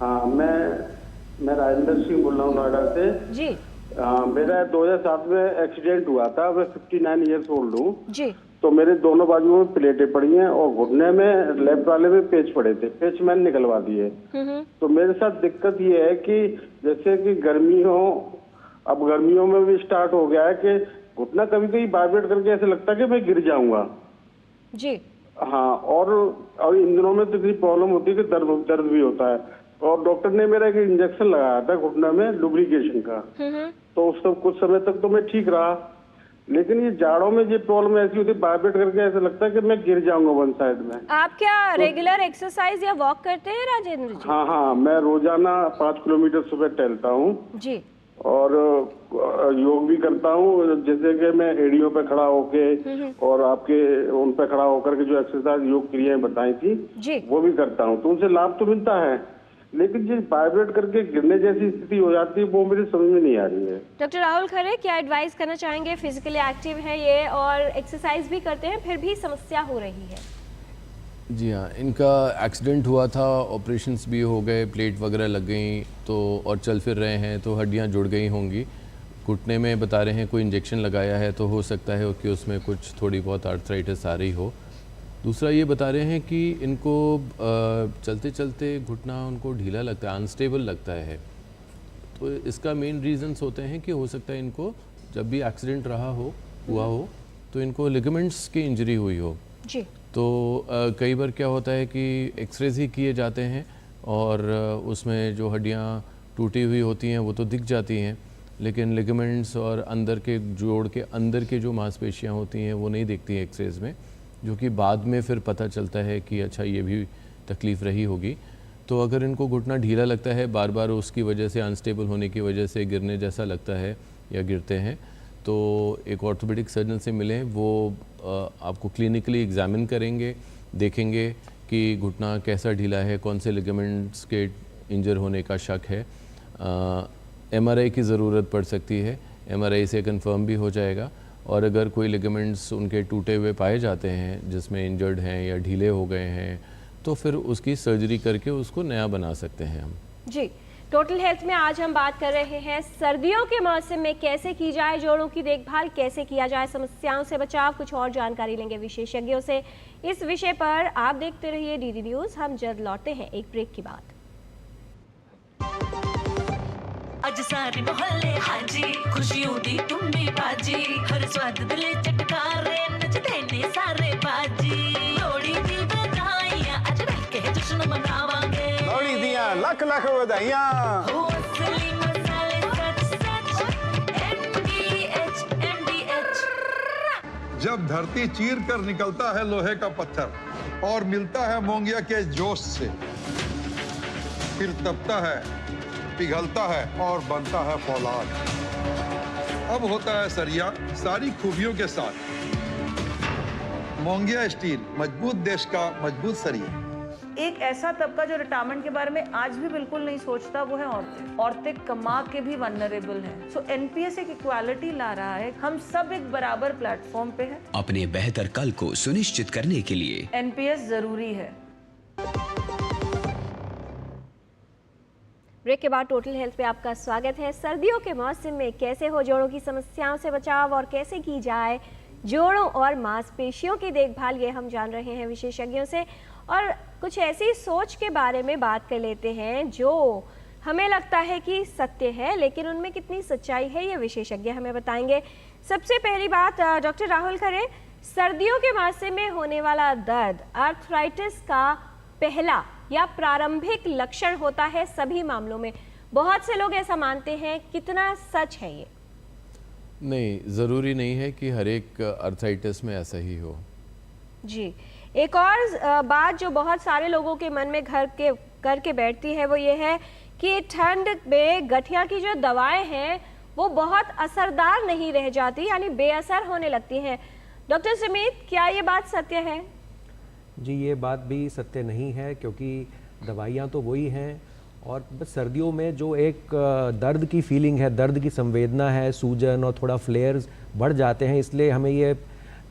हाँ, मैं राजेंद्र सिंह बोल रहा हूँ नोएडा से जी। मेरा 2007 में एक्सीडेंट हुआ था। मैं 59 ईयर्स ओल्ड हूँ जी। तो मेरे दोनों बाजुओं में प्लेटें पड़ी हैं और घुटने में लेफ्ट वाले में पेच पड़े थे, पेच मैंने निकलवा दिए। तो मेरे साथ दिक्कत ये है कि जैसे कि गर्मी हो, अब गर्मियों में भी स्टार्ट हो गया है कि घुटना कभी कभी वाइब्रेट करके ऐसे लगता है कि मैं गिर जाऊंगा। जी। हाँ, और इन दिनों में तो इतनी प्रॉब्लम होती है कि दर्द भी होता है। और डॉक्टर ने मेरा एक इंजेक्शन लगाया था घुटने में लुब्रिकेशन का, तो उस कुछ समय तक तो मैं ठीक रहा, लेकिन ये जाड़ों में ये प्रॉब्लम ऐसी होती है, वाइब्रेट करके ऐसा लगता है कि मैं गिर जाऊंगा वन साइड में। आप क्या रेगुलर एक्सरसाइज या वॉक करते हैं राजेंद्र जी? हाँ, मैं रोजाना 5 किलोमीटर सुबह टहलता हूँ जी, और योग भी करता हूँ। जैसे कि मैं एड़ियों पे खड़ा होके और आपके उन पे खड़ा होकर के जो एक्सरसाइज योग क्रियाएं बताई थी जी, वो भी करता हूँ, तो उनसे लाभ तो मिलता है, लेकिन जो वाइब्रेट करके गिरने जैसी स्थिति हो जाती है वो मेरी समझ में नहीं आ रही है। डॉक्टर राहुल खरे, क्या एडवाइस करना चाहेंगे? फिजिकली एक्टिव है ये और एक्सरसाइज भी करते हैं, फिर भी समस्या हो रही है। जी हाँ, इनका एक्सीडेंट हुआ था, ऑपरेशंस भी हो गए, प्लेट वगैरह लग गई, तो और चल फिर रहे हैं तो हड्डियाँ जुड़ गई होंगी। घुटने में बता रहे हैं कोई इंजेक्शन लगाया है, तो हो सकता है कि उसमें कुछ थोड़ी बहुत आर्थराइटिस आ रही हो। दूसरा ये बता रहे हैं कि इनको चलते चलते घुटना उनको ढीला लगता है, अनस्टेबल लगता है। तो इसका मेन रीजंस होते हैं कि हो सकता है इनको जब भी एक्सीडेंट हुआ हो तो इनको लिगामेंट्स की इंजरी हुई हो। जी। तो कई बार क्या होता है कि एक्सरेज ही किए जाते हैं और उसमें जो हड्डियाँ टूटी हुई होती हैं वो तो दिख जाती हैं, लेकिन लिगामेंट्स और अंदर के जोड़ के अंदर के जो मांसपेशियाँ होती हैं वो नहीं दिखती हैं एक्सरेज में, जो कि बाद में फिर पता चलता है कि अच्छा ये भी तकलीफ़ रही होगी। तो अगर इनको घुटना ढीला लगता है, बार बार उसकी वजह से अनस्टेबल होने की वजह से गिरने जैसा लगता है या गिरते हैं, तो एक ऑर्थोपेडिक सर्जन से मिलें। वो आपको क्लिनिकली एग्जामिन करेंगे, देखेंगे कि घुटना कैसा ढीला है, कौन से लिगामेंट्स के इंजर होने का शक है। MRI की ज़रूरत पड़ सकती है, MRI से कंफर्म भी हो जाएगा। और अगर कोई लिगामेंट्स उनके टूटे हुए पाए जाते हैं जिसमें इंजर्ड हैं या ढीले हो गए हैं, तो फिर उसकी सर्जरी करके उसको नया बना सकते हैं हम। जी, टोटल हेल्थ में आज हम बात कर रहे हैं सर्दियों के मौसम में कैसे की जाए जोड़ों की देखभाल, कैसे किया जाए समस्याओं से बचाव। कुछ और जानकारी लेंगे विशेषज्ञों से इस विषय पर। आप देखते रहिए DD न्यूज़। हम जल्द लौटते हैं एक ब्रेक के बाद। अज सारे मोहल्ले हाजी खुशियों दी तुम्बी बाजी, हर स्वाद दिले चटकारे नचदे ने सारे बाजी। लोड़ी दी बधाइयां अज मिल के जश्न मनावांगे, लोड़ी दियां लख लख बधाइयां। हो असली मसाले सच सच MDH। जब धरती चीर कर निकलता है लोहे का पत्थर और मिलता है मोंगिया के जोश से, फिर तपता है, पिघलता है और बनता है फौलाद। अब होता है सरिया सारी खूबियों के साथ, मोंगिया स्टील, मजबूत देश का मजबूत सरिया। एक ऐसा तबका जो रिटायरमेंट के बारे में आज भी बिल्कुल नहीं सोचता, वो है औरतें। औरतें कमा के भी वनरेबल हैं। सो एनपीएस एक इक्वालिटी ला रहा है, हम सब एक बराबर प्लेटफॉर्म पे हैं। अपने बेहतर कल को सुनिश्चित करने के लिए एनपीएस जरूरी है। ब्रेक के बाद टोटल हेल्थ पे आपका स्वागत है। सर्दियों के मौसम में कैसे हो जोड़ों की समस्याओं से बचाव और कैसे की जाए जोड़ों और मांसपेशियों की देखभाल, ये हम जान रहे हैं विशेषज्ञों से। और कुछ ऐसी सोच के बारे में बात कर लेते हैं जो हमें लगता है कि सत्य है, लेकिन उनमें कितनी सच्चाई है ये विशेषज्ञ हमें बताएंगे। सबसे पहली बात डॉक्टर राहुल खरे, सर्दियों के मौसम में होने वाला दर्द आर्थराइटिस का पहला या प्रारंभिक लक्षण होता है सभी मामलों में। बहुत से लोग ऐसा मानते हैं, कितना सच है ये? नहीं, ज़रूरी नहीं है कि हर एक आर्थराइटिस में ऐसा ही हो। जी, एक और बात जो बहुत सारे लोगों के मन में घर के करके बैठती है वो ये है कि ठंड में गठिया की जो दवाएं हैं वो बहुत असरदार नहीं रह जाती, यानी बेअसर होने लगती हैं। डॉक्टर सुमित, क्या ये बात सत्य है? जी, ये बात भी सत्य नहीं है, क्योंकि दवाइयाँ तो वही हैं और बस सर्दियों में जो एक दर्द की फीलिंग है, दर्द की संवेदना है, सूजन और थोड़ा फ्लेयर्स बढ़ जाते हैं, इसलिए हमें ये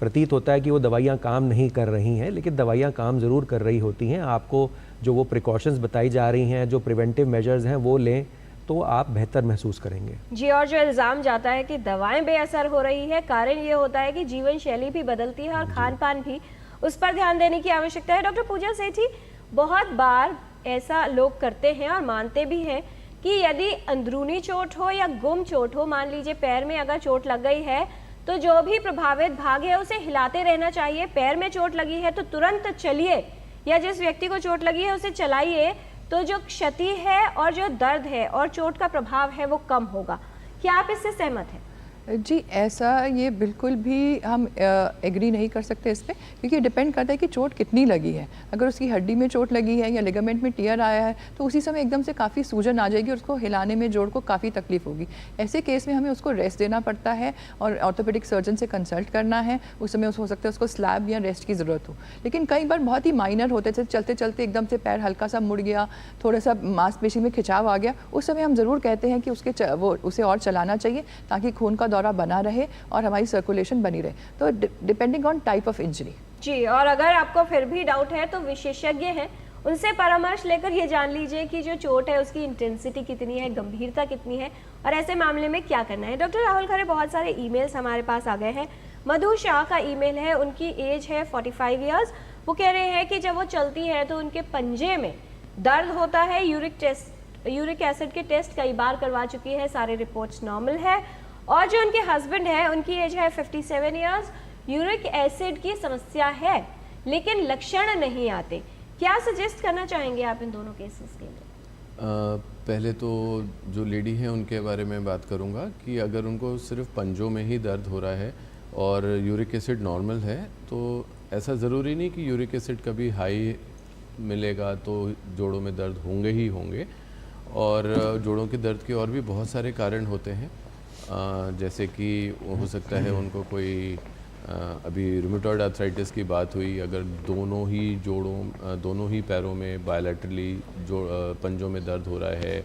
प्रतीत होता है कि वो दवाइयाँ काम नहीं कर रही हैं, लेकिन दवाइयाँ काम ज़रूर कर रही होती हैं। आपको जो वो प्रिकॉशंस बताई जा रही हैं, जो प्रिवेंटिव मेजर्स हैं, वो लें तो आप बेहतर महसूस करेंगे। जी, और जो इल्ज़ाम जाता है कि दवाएं बेअसर हो रही है, कारण ये होता है कि जीवन शैली भी बदलती है और खान पान भी, उस पर ध्यान देने की आवश्यकता है। डॉक्टर पूजा सेठी, बहुत बार ऐसा लोग करते हैं और मानते भी हैं कि यदि अंदरूनी चोट हो या गुम चोट हो, मान लीजिए पैर में अगर चोट लग गई है तो जो भी प्रभावित भाग है उसे हिलाते रहना चाहिए। पैर में चोट लगी है तो तुरंत चलिए, या जिस व्यक्ति को चोट लगी है उसे चलाइए, तो जो क्षति है और जो दर्द है और चोट का प्रभाव है वो कम होगा। क्या आप इससे सहमत हैं? जी, ऐसा ये बिल्कुल भी हम एग्री नहीं कर सकते इस पर, क्योंकि डिपेंड करता है कि चोट कितनी लगी है। अगर उसकी हड्डी में चोट लगी है या लिगामेंट में टियर आया है तो उसी समय एकदम से काफ़ी सूजन आ जाएगी और उसको हिलाने में जोड़ को काफ़ी तकलीफ होगी। ऐसे केस में हमें उसको रेस्ट देना पड़ता है और ऑर्थोपेडिक सर्जन से कंसल्ट करना है। उस समय हो सकता है उसको स्लैब या रेस्ट की ज़रूरत हो। लेकिन कई बार बहुत ही माइनर होते थे, चलते चलते एकदम से पैर हल्का सा मुड़ गया, थोड़ा सा मांसपेशी में खिंचाव आ गया, उस समय हम ज़रूर कहते हैं कि उसे और चलाना चाहिए ताकि खून का दौरा बना रहे और हमारी सर्कुलेशन बनी रहे। तो depending on type of injury. जी, और अगर आपको फिर भी डाउट है तो विशेषज्ञ हैं, उनसे परामर्श लेकर ये जान लीजिए कि जो चोट है उसकी इंटेंसिटी कितनी है, गंभीरता कितनी है और ऐसे मामले में क्या करना है। डॉक्टर राहुल खरे, बहुत सारे ईमेल्स हमारे पास आ गए हैं। मधु शाह का ईमेल है, उनकी एज है 45 ईयर्स। वो कह रहे हैं कि जब वो चलती है तो उनके पंजे में दर्द होता है। यूरिक एसिड के टेस्ट कई बार करवा चुकी है, सारे रिपोर्ट्स नॉर्मल है। और जो उनके हस्बैंड है, उनकी एज है 57 ईयर्स। यूरिक एसिड की समस्या है लेकिन लक्षण नहीं आते। क्या सजेस्ट करना चाहेंगे आप इन दोनों केसेस के लिए? पहले तो जो लेडी है उनके बारे में बात करूंगा कि अगर उनको सिर्फ पंजों में ही दर्द हो रहा है और यूरिक एसिड नॉर्मल है तो ऐसा ज़रूरी नहीं कि यूरिक एसिड कभी हाई मिलेगा तो जोड़ों में दर्द होंगे ही होंगे। और जोड़ों के दर्द के और भी बहुत सारे कारण होते हैं, जैसे कि हो सकता है उनको कोई अभी रूमेटॉइड आर्थराइटिस की बात हुई, अगर दोनों ही पैरों में बायलैटरली पंजों में दर्द हो रहा है,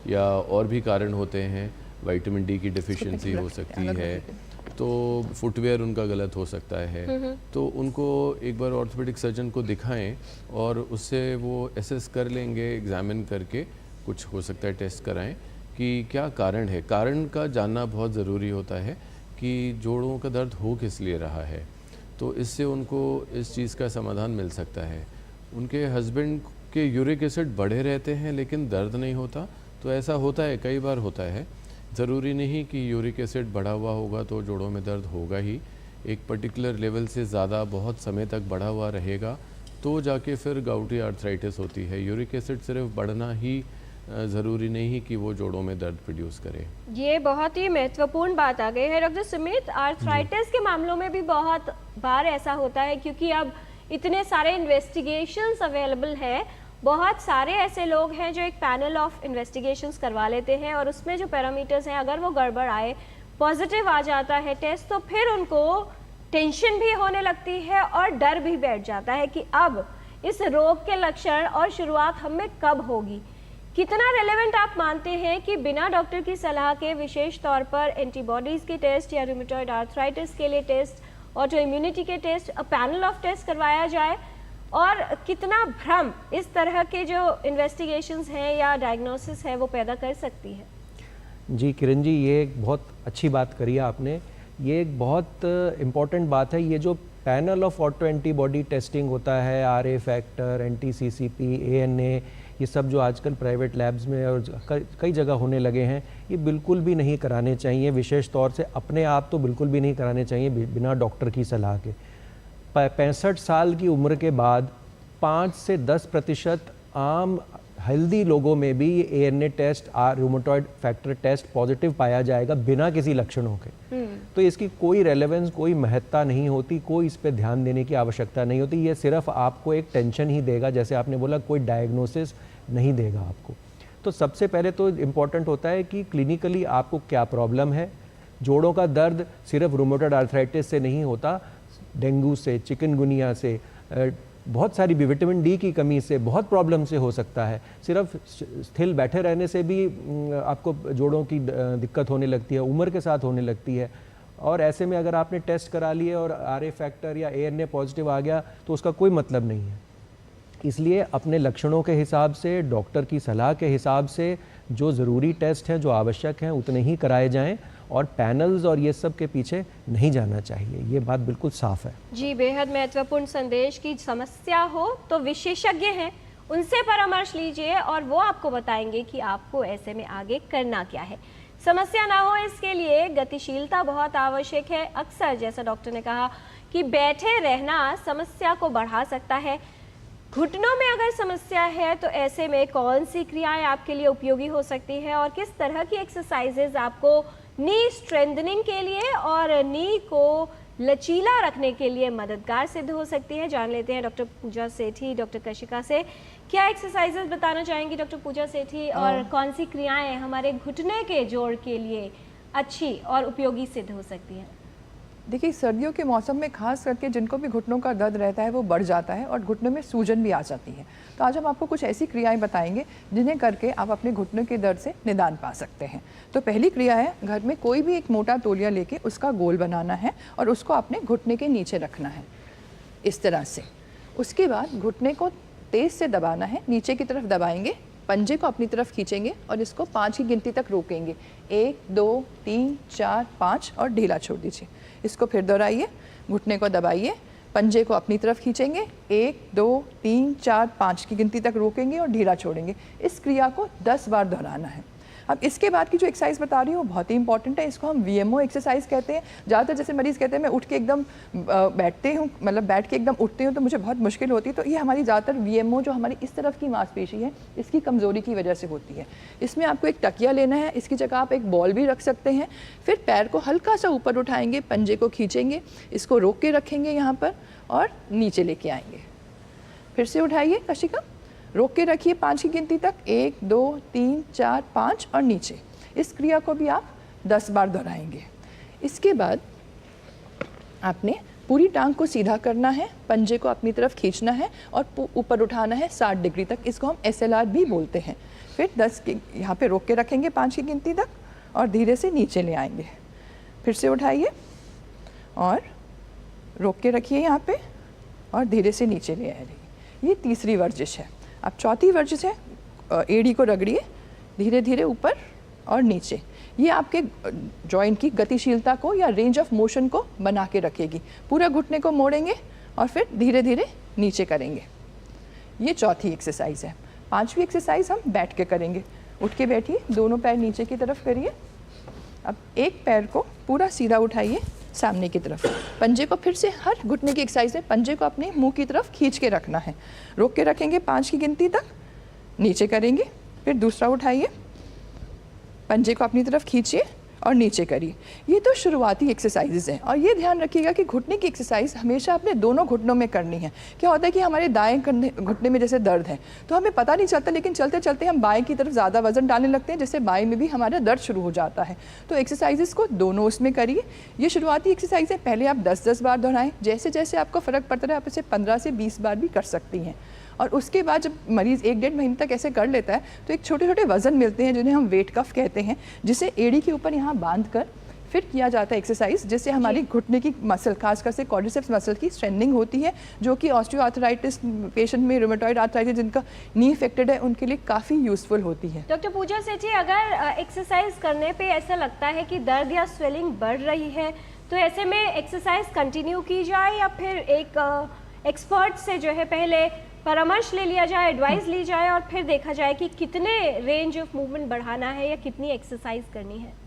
या और भी कारण होते हैं, विटामिन डी की डिफिशिएंसी हो सकती है, तो फुटवेयर उनका गलत हो सकता है। तो उनको एक बार ऑर्थोपेडिक सर्जन को दिखाएं और उससे वो एसेस कर लेंगे, एग्जामिन करके कुछ हो सकता है टेस्ट कराएं कि क्या कारण है। कारण का जानना बहुत ज़रूरी होता है कि जोड़ों का दर्द हो किस लिए रहा है, तो इससे उनको इस चीज़ का समाधान मिल सकता है। उनके हस्बैंड के यूरिक एसिड बढ़े रहते हैं लेकिन दर्द नहीं होता, तो ऐसा होता है, कई बार होता है। ज़रूरी नहीं कि यूरिक एसिड बढ़ा हुआ होगा तो जोड़ों में दर्द होगा ही। एक पर्टिकुलर लेवल से ज़्यादा बहुत समय तक बढ़ा हुआ रहेगा तो जाके फिर गाउटी आर्थराइटिस होती है। यूरिक एसिड सिर्फ बढ़ना ही ज़रूरी नहीं कि वो जोड़ों में दर्द प्रोड्यूस करे। ये बहुत ही महत्वपूर्ण बात आ गई है। डॉक्टर सुमित, आर्थराइटिस के मामलों में भी बहुत बार ऐसा होता है क्योंकि अब इतने सारे इन्वेस्टिगेशंस अवेलेबल हैं, बहुत सारे ऐसे लोग हैं जो एक पैनल ऑफ इन्वेस्टिगेशंस करवा लेते हैं और उसमें जो पैरामीटर्स हैं अगर वो गड़बड़ आए, पॉजिटिव आ जाता है टेस्ट, तो फिर उनको टेंशन भी होने लगती है और डर भी बैठ जाता है कि अब इस रोग के लक्षण और शुरुआत हमें कब होगी। कितना रेलेवेंट आप मानते हैं कि बिना डॉक्टर की सलाह के विशेष तौर पर एंटीबॉडीज़ के टेस्ट या रूमेटॉइड आर्थराइटिस के लिए टेस्ट, ऑटो इम्यूनिटी के टेस्ट, पैनल ऑफ टेस्ट करवाया जाए, और कितना भ्रम इस तरह के जो इन्वेस्टिगेशंस हैं या डायग्नोसिस है वो पैदा कर सकती है? जी किरण जी, ये एक बहुत अच्छी बात करी आपने। ये एक बहुत इम्पॉर्टेंट बात है। ये जो panel of auto antibody testing होता है, RA फैक्टर, NTCCP, ANA, ये सब जो आजकल प्राइवेट लैब्स में और कई जगह होने लगे हैं, ये बिल्कुल भी नहीं कराने चाहिए। विशेष तौर से अपने आप तो बिल्कुल भी नहीं कराने चाहिए बिना डॉक्टर की सलाह के। 65 साल की उम्र के बाद 5 से 10% आम हेल्दी लोगों में भी ये ANA test, rheumatoid factor test positive पाया जाएगा बिना किसी लक्षणों के। तो इसकी कोई रेलेवेंस, कोई महत्ता नहीं होती, कोई इस पे ध्यान देने की आवश्यकता नहीं होती। ये सिर्फ आपको एक टेंशन ही देगा, जैसे आपने बोला, कोई डायग्नोसिस नहीं देगा आपको। तो सबसे पहले तो इम्पॉर्टेंट होता है कि क्लिनिकली आपको क्या प्रॉब्लम है। जोड़ों का दर्द सिर्फ रूमेटॉइड आर्थराइटिस से नहीं होता, डेंगू से, चिकनगुनिया से, बहुत सारी भी विटामिन डी की कमी से, बहुत प्रॉब्लम से हो सकता है। सिर्फ स्थिर बैठे रहने से भी आपको जोड़ों की दिक्कत होने लगती है, उम्र के साथ होने लगती है। और ऐसे में अगर आपने टेस्ट करा लिए और RA फैक्टर या ANA पॉजिटिव आ गया तो उसका कोई मतलब नहीं है। इसलिए अपने लक्षणों के हिसाब से, डॉक्टर की सलाह के हिसाब से जो ज़रूरी टेस्ट हैं, जो आवश्यक हैं, उतने ही कराए जाएं और पैनल्स और ये सब के पीछे नहीं जाना चाहिए। ये बात बिल्कुल साफ है। जी, बेहद महत्वपूर्ण संदेश। की समस्या हो तो विशेषज्ञ हैं, उनसे परामर्श लीजिए और वो आपको बताएंगे कि आपको ऐसे में आगे करना क्या है। समस्या ना हो इसके लिए गतिशीलता बहुत आवश्यक है। अक्सर जैसा डॉक्टर ने कहा कि बैठे रहना समस्या को बढ़ा सकता है। घुटनों में अगर समस्या है तो ऐसे में कौन सी क्रियाएं आपके लिए उपयोगी हो सकती है और किस तरह की एक्सरसाइजेज आपको नी स्ट्रेंथनिंग के लिए और नी को लचीला रखने के लिए मददगार सिद्ध हो सकती है? जान लेते हैं डॉक्टर पूजा सेठी, डॉक्टर कशिका से। क्या एक्सरसाइजेज बताना चाहेंगी डॉक्टर पूजा सेठी, और कौन सी क्रियाएं हमारे घुटने के जोड़ के लिए अच्छी और उपयोगी सिद्ध हो सकती हैं? देखिए, सर्दियों के मौसम में खास करके जिनको भी घुटनों का दर्द रहता है वो बढ़ जाता है और घुटनों में सूजन भी आ जाती है। तो आज हम आपको कुछ ऐसी क्रियाएं बताएंगे जिन्हें करके आप अपने घुटनों के दर्द से निदान पा सकते हैं। तो पहली क्रिया है, घर में कोई भी एक मोटा तौलिया लेके उसका गोल बनाना है और उसको अपने घुटने के नीचे रखना है इस तरह से। उसके बाद घुटने को तेज़ से दबाना है, नीचे की तरफ दबाएंगे, पंजे को अपनी तरफ खींचेंगे और इसको 5 की गिनती तक रोकेंगे। 1, 2, 3, 4, 5 और ढीला छोड़ दीजिए। इसको फिर दोहराइए, घुटने को दबाइए, पंजे को अपनी तरफ खींचेंगे, 1, 2, 3, 4, 5 की गिनती तक रोकेंगे और ढीला छोड़ेंगे। इस क्रिया को 10 बार दोहराना है। अब इसके बाद की जो एक्सरसाइज बता रही हूँ वो बहुत ही इंपॉर्टेंट है। इसको हम VMO एक्सरसाइज कहते हैं। ज़्यादातर जैसे मरीज़ कहते हैं मैं उठ के एकदम बैठते हूँ, मतलब बैठ के एकदम उठते हूँ तो मुझे बहुत मुश्किल होती है। तो ये हमारी ज़्यादातर VMO जो हमारी इस तरफ की मांसपेशी है, इसकी कमज़ोरी की वजह से होती है। इसमें आपको एक तकिया लेना है, इसकी जगह आप एक बॉल भी रख सकते हैं। फिर पैर को हल्का सा ऊपर उठाएंगे, पंजे को खींचेंगे, इसको रोक के रखेंगे यहाँ पर और नीचे लेके आएंगे। फिर से उठाइए कशिका, रोक के रखिए 5 की गिनती तक, 1, 2, 3, 4, 5 और नीचे। इस क्रिया को भी आप 10 बार दोहराएंगे। इसके बाद आपने पूरी टांग को सीधा करना है, पंजे को अपनी तरफ खींचना है और ऊपर उठाना है 60 डिग्री तक। इसको हम SLR भी बोलते हैं। फिर 10 के यहाँ पे रोक के रखेंगे 5 की गिनती तक और धीरे से नीचे ले आएंगे। फिर से उठाइए और रोक के रखिए यहाँ पे और धीरे से नीचे ले आइए। ये तीसरी वर्जिश है। अब चौथी वर्जिश है, एड़ी को रगड़िए, धीरे धीरे ऊपर और नीचे। ये आपके जॉइंट की गतिशीलता को या रेंज ऑफ मोशन को बना के रखेगी। पूरा घुटने को मोड़ेंगे और फिर धीरे धीरे नीचे करेंगे। ये चौथी एक्सरसाइज है। 5वीं एक्सरसाइज हम बैठ के करेंगे। उठ के बैठिए, दोनों पैर नीचे की तरफ करिए। अब एक पैर को पूरा सीधा उठाइए सामने की तरफ। पंजे को फिर से, हर घुटने की एक्सरसाइज है, पंजे को अपने मुंह की तरफ खींच के रखना है। रोक के रखेंगे 5 की गिनती तक, नीचे करेंगे। फिर दूसरा उठाइए, पंजे को अपनी तरफ खींचिए और नीचे करिए। ये तो शुरुआती एक्सरसाइजेज हैं और ये ध्यान रखिएगा कि घुटने की एक्सरसाइज हमेशा अपने दोनों घुटनों में करनी है। क्या होता है कि हमारे दाएं घुटने में जैसे दर्द है तो हमें पता नहीं चलता, लेकिन चलते चलते हम बाएं की तरफ ज़्यादा वजन डालने लगते हैं, जिससे बाएं में भी हमारा दर्द शुरू हो जाता है। तो एक्सरसाइजेज को दोनों उसमें करिए। ये शुरुआती एक्सरसाइज है, पहले आप 10-10 बार दोहराएं, जैसे जैसे आपको फ़र्क पड़ता है आप इसे 15 से 20 बार भी कर सकती हैं। और उसके बाद जब मरीज़ 1-1.5 महीने तक ऐसे कर लेता है तो एक छोटे छोटे वज़न मिलते हैं जिन्हें हम वेट कफ कहते हैं, जिसे एड़ी के ऊपर यहाँ बांध कर फिर किया जाता है एक्सरसाइज, जिससे हमारी घुटने की मसल, खासकर से क्वाड्रिसेप्स मसल की स्ट्रेंथनिंग होती है, जो कि ऑस्टियोआर्थराइटिस पेशेंट में, रूमेटॉइड आर्थराइटिस जिनका नी इफेक्टेड है, उनके लिए काफ़ी यूजफुल होती है। डॉक्टर पूजा सेठ जी, अगर एक्सरसाइज करने पे ऐसा लगता है कि दर्द या स्वेलिंग बढ़ रही है तो ऐसे में एक्सरसाइज कंटिन्यू की जाए या फिर एक एक्सपर्ट से जो है पहले परामर्श ले लिया जाए, एडवाइस ली जाए और फिर देखा जाए कि कितने रेंज ऑफ मूवमेंट बढ़ाना है या कितनी एक्सरसाइज करनी है?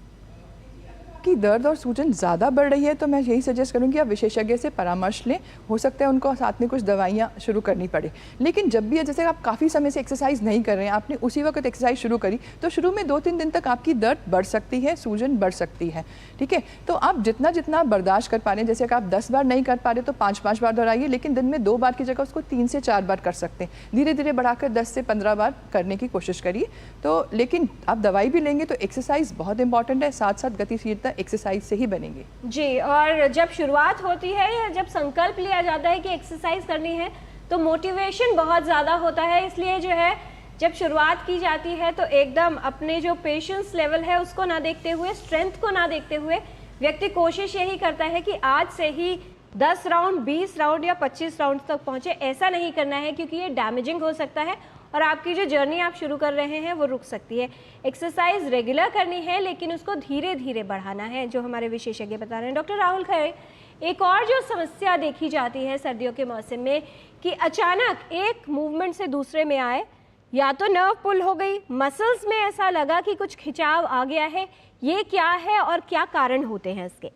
कि दर्द और सूजन ज़्यादा बढ़ रही है तो मैं यही सजेस्ट करूँगी आप विशेषज्ञ से परामर्श लें। हो सकता है उनको साथ में कुछ दवाइयाँ शुरू करनी पड़े। लेकिन जब भी जैसे आप काफ़ी समय से एक्सरसाइज नहीं कर रहे हैं, आपने उसी वक्त एक्सरसाइज शुरू करी, तो शुरू में 2-3 दिन तक आपकी दर्द बढ़ सकती है, सूजन बढ़ सकती है। ठीक है, तो आप जितना जितना बर्दाश्त कर पा रहे हैं, जैसे कि आप 10 बार नहीं कर पा रहे तो 5-5 बार दोहराइए, लेकिन दिन में 2 बार की जगह उसको 3 से 4 बार कर सकते हैं। धीरे धीरे बढ़ाकर 10 से 15 बार करने की कोशिश करिए। तो लेकिन आप दवाई भी लेंगे तो एक्सरसाइज बहुत इंपॉर्टेंट है, साथ साथ गतिशीलता एक्सरसाइज से ही बनेंगे। जी, और जब शुरुआत होती है या जब संकल्प लिया जाता है कि एक्सरसाइज करनी है तो मोटिवेशन बहुत ज़्यादा होता है, इसलिए जो है जब शुरुआत की जाती है तो एकदम अपने जो पेशेंस लेवल है उसको ना देखते हुए, स्ट्रेंथ को ना देखते हुए व्यक्ति कोशिश यही करता है कि आज से ही 10 राउंड, 20 राउंड या 25 राउंड तक पहुंचे। ऐसा नहीं करना है क्योंकि ये डैमेजिंग हो सकता है और आपकी जो जर्नी आप शुरू कर रहे हैं वो रुक सकती है। एक्सरसाइज रेगुलर करनी है लेकिन उसको धीरे धीरे बढ़ाना है, जो हमारे विशेषज्ञ बता रहे हैं। डॉक्टर राहुल खरे, एक और जो समस्या देखी जाती है सर्दियों के मौसम में कि अचानक एक मूवमेंट से दूसरे में आए, या तो नर्व पुल हो गई, मसल्स में ऐसा लगा कि कुछ खिंचाव आ गया है, ये क्या है और क्या कारण होते हैं इसके?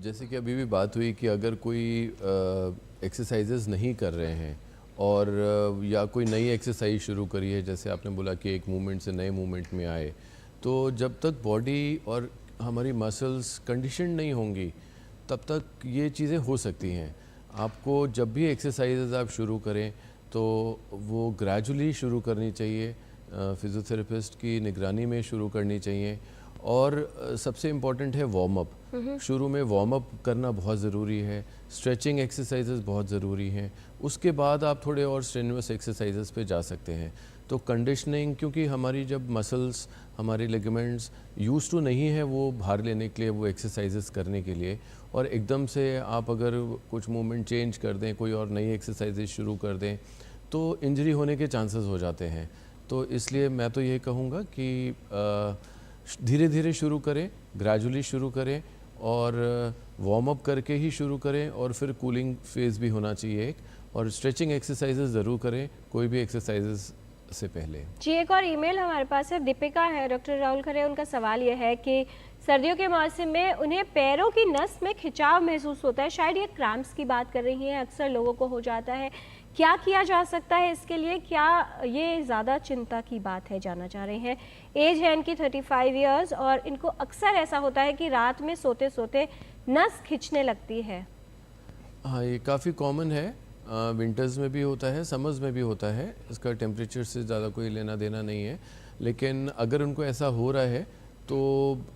जैसे कि अभी भी बात हुई कि अगर कोई एक्सरसाइजेज नहीं कर रहे हैं और या कोई नई एक्सरसाइज शुरू करी है, जैसे आपने बोला कि एक मूवमेंट से नए मूवमेंट में आए, तो जब तक बॉडी और हमारी मसल्स कंडीशन नहीं होंगी तब तक ये चीज़ें हो सकती हैं। आपको जब भी एक्सरसाइजेज आप शुरू करें तो वो ग्रेजुअली शुरू करनी चाहिए, फिजियोथेरेपिस्ट की निगरानी में शुरू करनी चाहिए। और सबसे इम्पॉर्टेंट है वार्म अप। शुरू में वार्म अप करना बहुत ज़रूरी है, स्ट्रेचिंग एक्सरसाइजेज बहुत ज़रूरी हैं। उसके बाद आप थोड़े और स्ट्रेनुअस एक्सरसाइजेज पे जा सकते हैं। तो कंडीशनिंग, क्योंकि हमारी जब मसल्स, हमारे लिगामेंट्स यूज़ टू नहीं है वो भार लेने के लिए, वो एक्सरसाइजेज करने के लिए, और एकदम से आप अगर कुछ मूवमेंट चेंज कर दें, कोई और नई एक्सरसाइजेज शुरू कर दें, तो इंजरी होने के चांसेस हो जाते हैं। तो इसलिए मैं तो ये कहूँगा कि धीरे धीरे शुरू करें, ग्रेजुअली शुरू करें और वार्म अप करके ही शुरू करें, और फिर कूलिंग फेज़ भी होना चाहिए एक, और स्ट्रेचिंग एक्सरसाइजेज ज़रूर करें कोई भी एक्सरसाइजेज से पहले। जी, एक और ईमेल हमारे पास है, दीपिका है। डॉक्टर राहुल खरे, उनका सवाल यह है कि सर्दियों के मौसम में उन्हें पैरों की नस में खिंचाव महसूस होता है, शायद ये क्रैम्प्स की बात कर रही हैं, अक्सर लोगों को हो जाता है। क्या किया जा सकता है इसके लिए? क्या ये ज़्यादा चिंता की बात है, जानना चाह रहे हैं। एज है इनकी 35 इयर्स और इनको अक्सर ऐसा होता है कि रात में सोते सोते नस खिंचने लगती है। हाँ, ये काफ़ी कॉमन है, विंटर्स में भी होता है, समर्स में भी होता है। इसका टेम्परेचर से ज़्यादा कोई लेना देना नहीं है। लेकिन अगर उनको ऐसा हो रहा है तो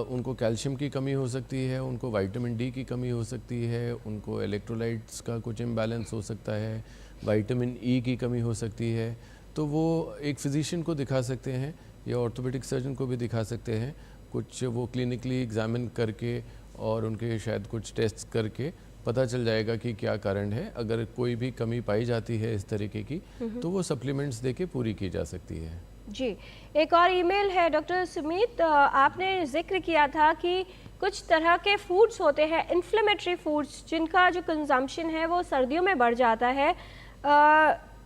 उनको कैल्शियम की कमी हो सकती है, उनको विटामिन डी की कमी हो सकती है, उनको इलेक्ट्रोलाइट्स का कुछ इम्बैलेंस हो सकता है, विटामिन ई की कमी हो सकती है। तो वो एक फिजिशियन को दिखा सकते हैं या ऑर्थोपेडिक सर्जन को भी दिखा सकते हैं। कुछ वो क्लिनिकली एग्जामिन करके और उनके शायद कुछ टेस्ट करके पता चल जाएगा कि क्या कारण है। अगर कोई भी कमी पाई जाती है इस तरीके की तो वो सप्लीमेंट्स देके पूरी की जा सकती है। जी, एक और ईमेल है डॉक्टर सुमित, आपने जिक्र किया था कि कुछ तरह के फूड्स होते हैं, इन्फ्लेमेटरी फूड्स, जिनका जो कंजम्पशन है वो सर्दियों में बढ़ जाता है।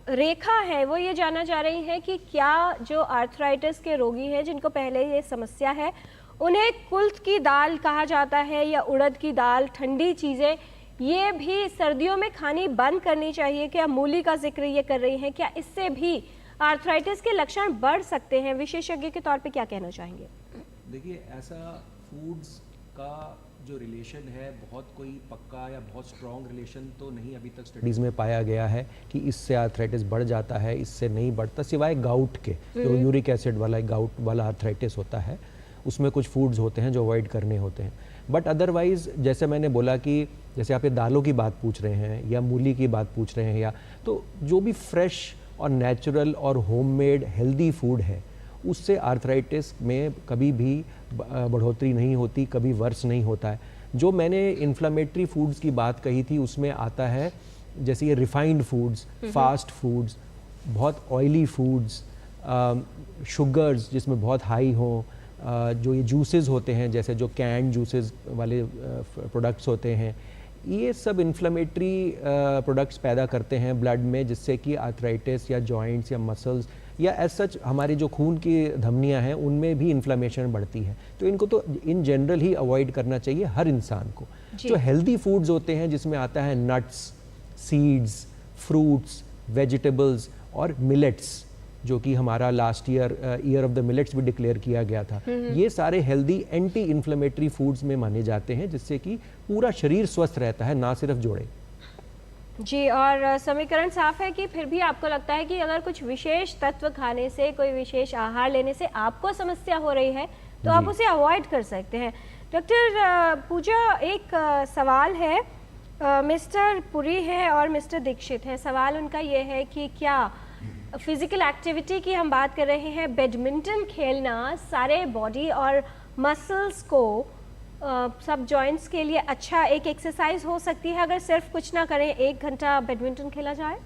रेखा है, वो ये जानना चाह रही हैं कि क्या जो आर्थराइटिस के रोगी हैं जिनको पहले ये समस्या है, उन्हें कुल्थ की दाल कहा जाता है या उड़द की दाल, ठंडी चीज़ें, ये भी सर्दियों में खानी बंद करनी चाहिए? क्या मूली का जिक्र ये कर रही हैं, क्या इससे भी आर्थराइटिस के लक्षण बढ़ सकते हैं? विशेषज्ञ के तौर पे क्या कहना चाहेंगे? देखिए, ऐसा फूड्स का जो रिलेशन है बहुत कोई पक्का या बहुत स्ट्रॉन्ग रिलेशन तो नहीं अभी तक स्टडीज़ में पाया गया है कि इससे आर्थराइटिस बढ़ जाता है, इससे नहीं बढ़ता, सिवाय गाउट के। जो यूरिक एसिड वाला गाउट वाला आर्थराइटिस होता है उसमें कुछ फूड्स होते हैं जो अवॉइड करने होते हैं। बट अदरवाइज़ जैसे मैंने बोला कि जैसे आप ये दालों की बात पूछ रहे हैं या मूली की बात पूछ रहे हैं, या तो जो भी फ्रेश और नेचुरल और होममेड हेल्दी फूड है उससे आर्थराइटिस में कभी भी बढ़ोतरी नहीं होती, कभी वर्स नहीं होता है। जो मैंने इन्फ्लामेटरी फूड्स की बात कही थी उसमें आता है जैसे ये रिफाइंड फूड्स, फास्ट फूड्स, बहुत ऑयली फूड्स, शुगर्स जिसमें बहुत हाई हों, जो ये जूसेस होते हैं जैसे जो कैंड जूसेस वाले प्रोडक्ट्स होते हैं, ये सब इन्फ्लामेटरी प्रोडक्ट्स पैदा करते हैं ब्लड में, जिससे कि आर्थराइटिस या जॉइंट्स या मसल्स या एज सच हमारी जो खून की धमनियां हैं उनमें भी इन्फ्लामेशन बढ़ती है। तो इनको तो इन जनरल ही अवॉइड करना चाहिए हर इंसान को। जो हेल्दी फूड्स होते हैं जिसमें आता है नट्स, सीड्स, फ्रूट्स, वेजिटेबल्स और मिलेट्स, जो कि हमारा last year of the millets भी डिक्लेयर किया गया था, ये सारे हेल्दी एंटी इन्फ्लेमेटरी फूड्स में माने जाते हैं, जिससे कि पूरा शरीर स्वस्थ रहता है, ना सिर्फ जोड़े। जी, और समीकरण साफ है कि फिर भी आपको लगता है कि अगर कुछ विशेष तत्व खाने से, कोई विशेष आहार लेने से आपको समस्या हो रही है तो आप उसे अवॉइड कर सकते हैं। डॉक्टर पूजा, एक सवाल है, मिस्टर पुरी है और मिस्टर दीक्षित है। सवाल उनका ये है कि क्या फिजिकल एक्टिविटी की हम बात कर रहे हैं, बैडमिंटन खेलना सारे बॉडी और मसल्स को सब जॉइंट्स के लिए अच्छा एक एक्सरसाइज हो सकती है अगर सिर्फ कुछ ना करें, 1 घंटा बैडमिंटन खेला जाए?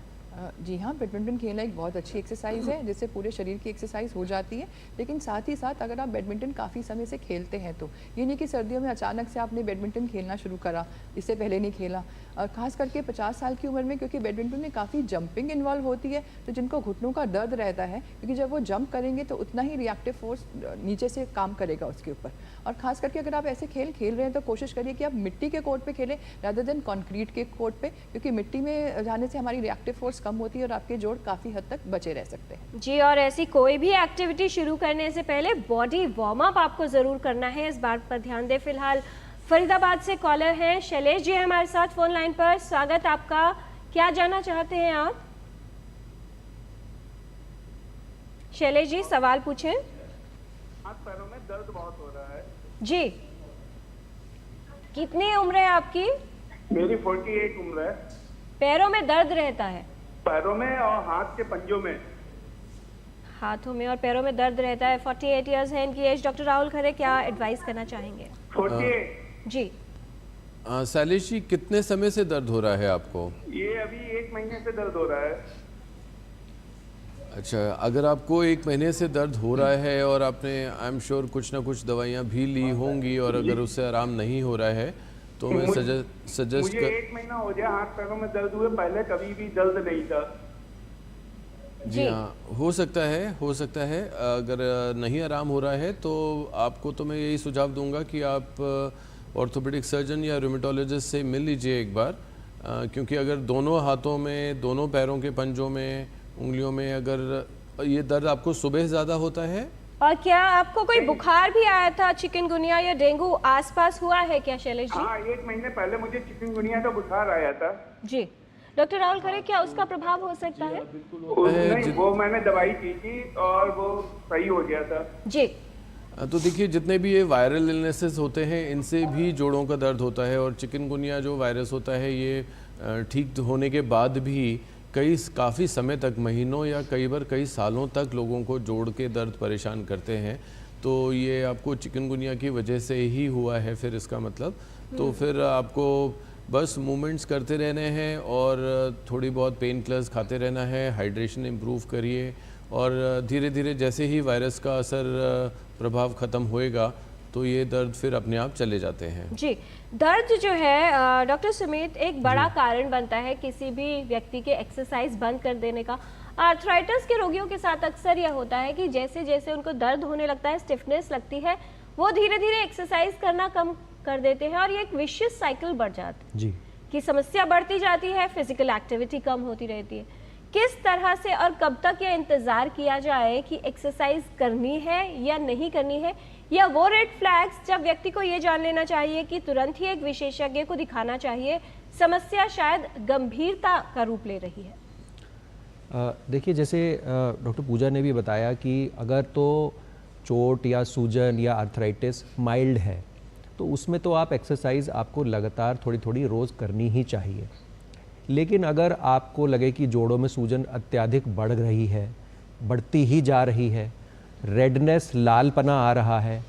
जी हाँ, बैडमिंटन खेलना एक बहुत अच्छी एक्सरसाइज है जिससे पूरे शरीर की एक्सरसाइज हो जाती है। लेकिन साथ ही साथ अगर आप बैडमिंटन काफ़ी समय से खेलते हैं तो ये नहीं कि सर्दियों में अचानक से आपने बैडमिंटन खेलना शुरू करा, इससे पहले नहीं खेला। और ख़ास करके 50 साल की उम्र में, क्योंकि बैडमिंटन में काफ़ी जंपिंग इन्वॉल्व होती है, तो जिनको घुटनों का दर्द रहता है, क्योंकि जब वो जंप करेंगे तो उतना ही रिएक्टिव फोर्स नीचे से काम करेगा उसके ऊपर। और ख़ास करके अगर आप ऐसे खेल रहे हैं तो कोशिश करिए कि आप मिट्टी के कोर्ट पे खेलें रादर देन कंक्रीट के कोर्ट पे, क्योंकि मिट्टी में जाने से हमारी रिएक्टिव फोर्स कम होती है और आपके जोड़ काफ़ी हद तक बचे रह सकते हैं। जी, और ऐसी कोई भी एक्टिविटी शुरू करने से पहले बॉडी वार्म अप आपको ज़रूर करना है, इस बात पर ध्यान दें। फिलहाल फरीदाबाद से कॉलर हैं शैलेश जी हमारे साथ फोन लाइन पर। स्वागत आपका, क्या जानना चाहते हैं आप? शैलेश जी सवाल पूछें। हाथ पैरों में दर्द बहुत हो रहा है। जी, कितनी उम्र है आपकी? मेरी 48 उम्र है। पैरों में दर्द रहता है? पैरों में और हाथ के पंजों में। हाथों में और पैरों में दर्द रहता है। 48 इयर्स है इनकी एज। डॉक्टर राहुल खरे क्या एडवाइस करना चाहेंगे? 48। जी शैलेश जी, कितने समय से दर्द हो रहा है आपको? ये अभी 1 महीने से दर्द हो रहा है। अच्छा, अगर आपको 1 महीने से दर्द हो रहा है और आपने आई एम श्योर कुछ ना कुछ दवाइयाँ भी ली होंगी, और अगर उससे आराम नहीं हो रहा है तो मैं सजेस्ट मुझे 1 महीना हो गया हाथ पैरों में दर्द हुए, पहले कभी भी दर्द नहीं था। जी हाँ, हो सकता है अगर नहीं आराम हो रहा है तो आपको तो मैं यही सुझाव दूंगा कि आप ऑर्थोपेडिक सर्जन या रूमेटोलॉजिस्ट से मिल लीजिए एक बार, क्योंकि अगर दोनों हाथों में, दोनों पैरों के पंजों में, उंगलियों में अगर ये दर्द आपको सुबह ज़्यादा होता है। और क्या आपको कोई बुखार भी आया था, चिकनगुनिया या डेंगू आसपास हुआ है क्या शैलेश जी? हाँ, 1 महीने पहले मुझे चिकनगुनिया का बुखार आया था। जी, डॉक्टर राहुल खरे क्या उसका प्रभाव हो सकता है? नहीं, वो मैंने दवाई की थी और वो सही हो गया था। जी, तो देखिए, जितने भी ये वायरल इलनेसेस होते हैं इनसे भी जोड़ों का दर्द होता है, और चिकनगुनिया जो वायरस होता है ये ठीक होने के बाद भी काफ़ी समय तक, महीनों या कई बार कई सालों तक लोगों को जोड़ के दर्द परेशान करते हैं। तो ये आपको चिकनगुनिया की वजह से ही हुआ है फिर इसका मतलब। तो फिर आपको बस मूवमेंट्स करते रहने हैं और थोड़ी बहुत पेन किलर्स खाते रहना है, हाइड्रेशन इम्प्रूव करिए, और धीरे धीरे जैसे ही वायरस का असर प्रभाव ख़त्म होएगा तो ये दर्द फिर अपने आप चले जाते हैं। जी, दर्द जो है डॉक्टर सुमित एक बड़ा कारण बनता है किसी भी व्यक्ति के एक्सरसाइज बंद कर देने का। आर्थराइटिस के रोगियों के साथ अक्सर यह होता है कि जैसे जैसे उनको दर्द होने लगता है, स्टिफनेस लगती है, वो धीरे धीरे एक्सरसाइज करना कम कर देते हैं और ये एक विशियस साइकिल बढ़ जाती है जी, कि समस्या बढ़ती जाती है, फिजिकल एक्टिविटी कम होती रहती है। किस तरह से और कब तक ये इंतज़ार किया जाए कि एक्सरसाइज करनी है या नहीं करनी है, या वो रेड फ्लैग्स जब व्यक्ति को ये जान लेना चाहिए कि तुरंत ही एक विशेषज्ञ को दिखाना चाहिए, समस्या शायद गंभीरता का रूप ले रही है? देखिए, जैसे डॉक्टर पूजा ने भी बताया कि अगर तो चोट या सूजन या आर्थराइटिस माइल्ड है तो उसमें तो आप एक्सरसाइज आपको लगातार थोड़ी थोड़ी रोज़ करनी ही चाहिए। लेकिन अगर आपको लगे कि जोड़ों में सूजन अत्यधिक बढ़ रही है, बढ़ती ही जा रही है, रेडनेस लालपना आ रहा है,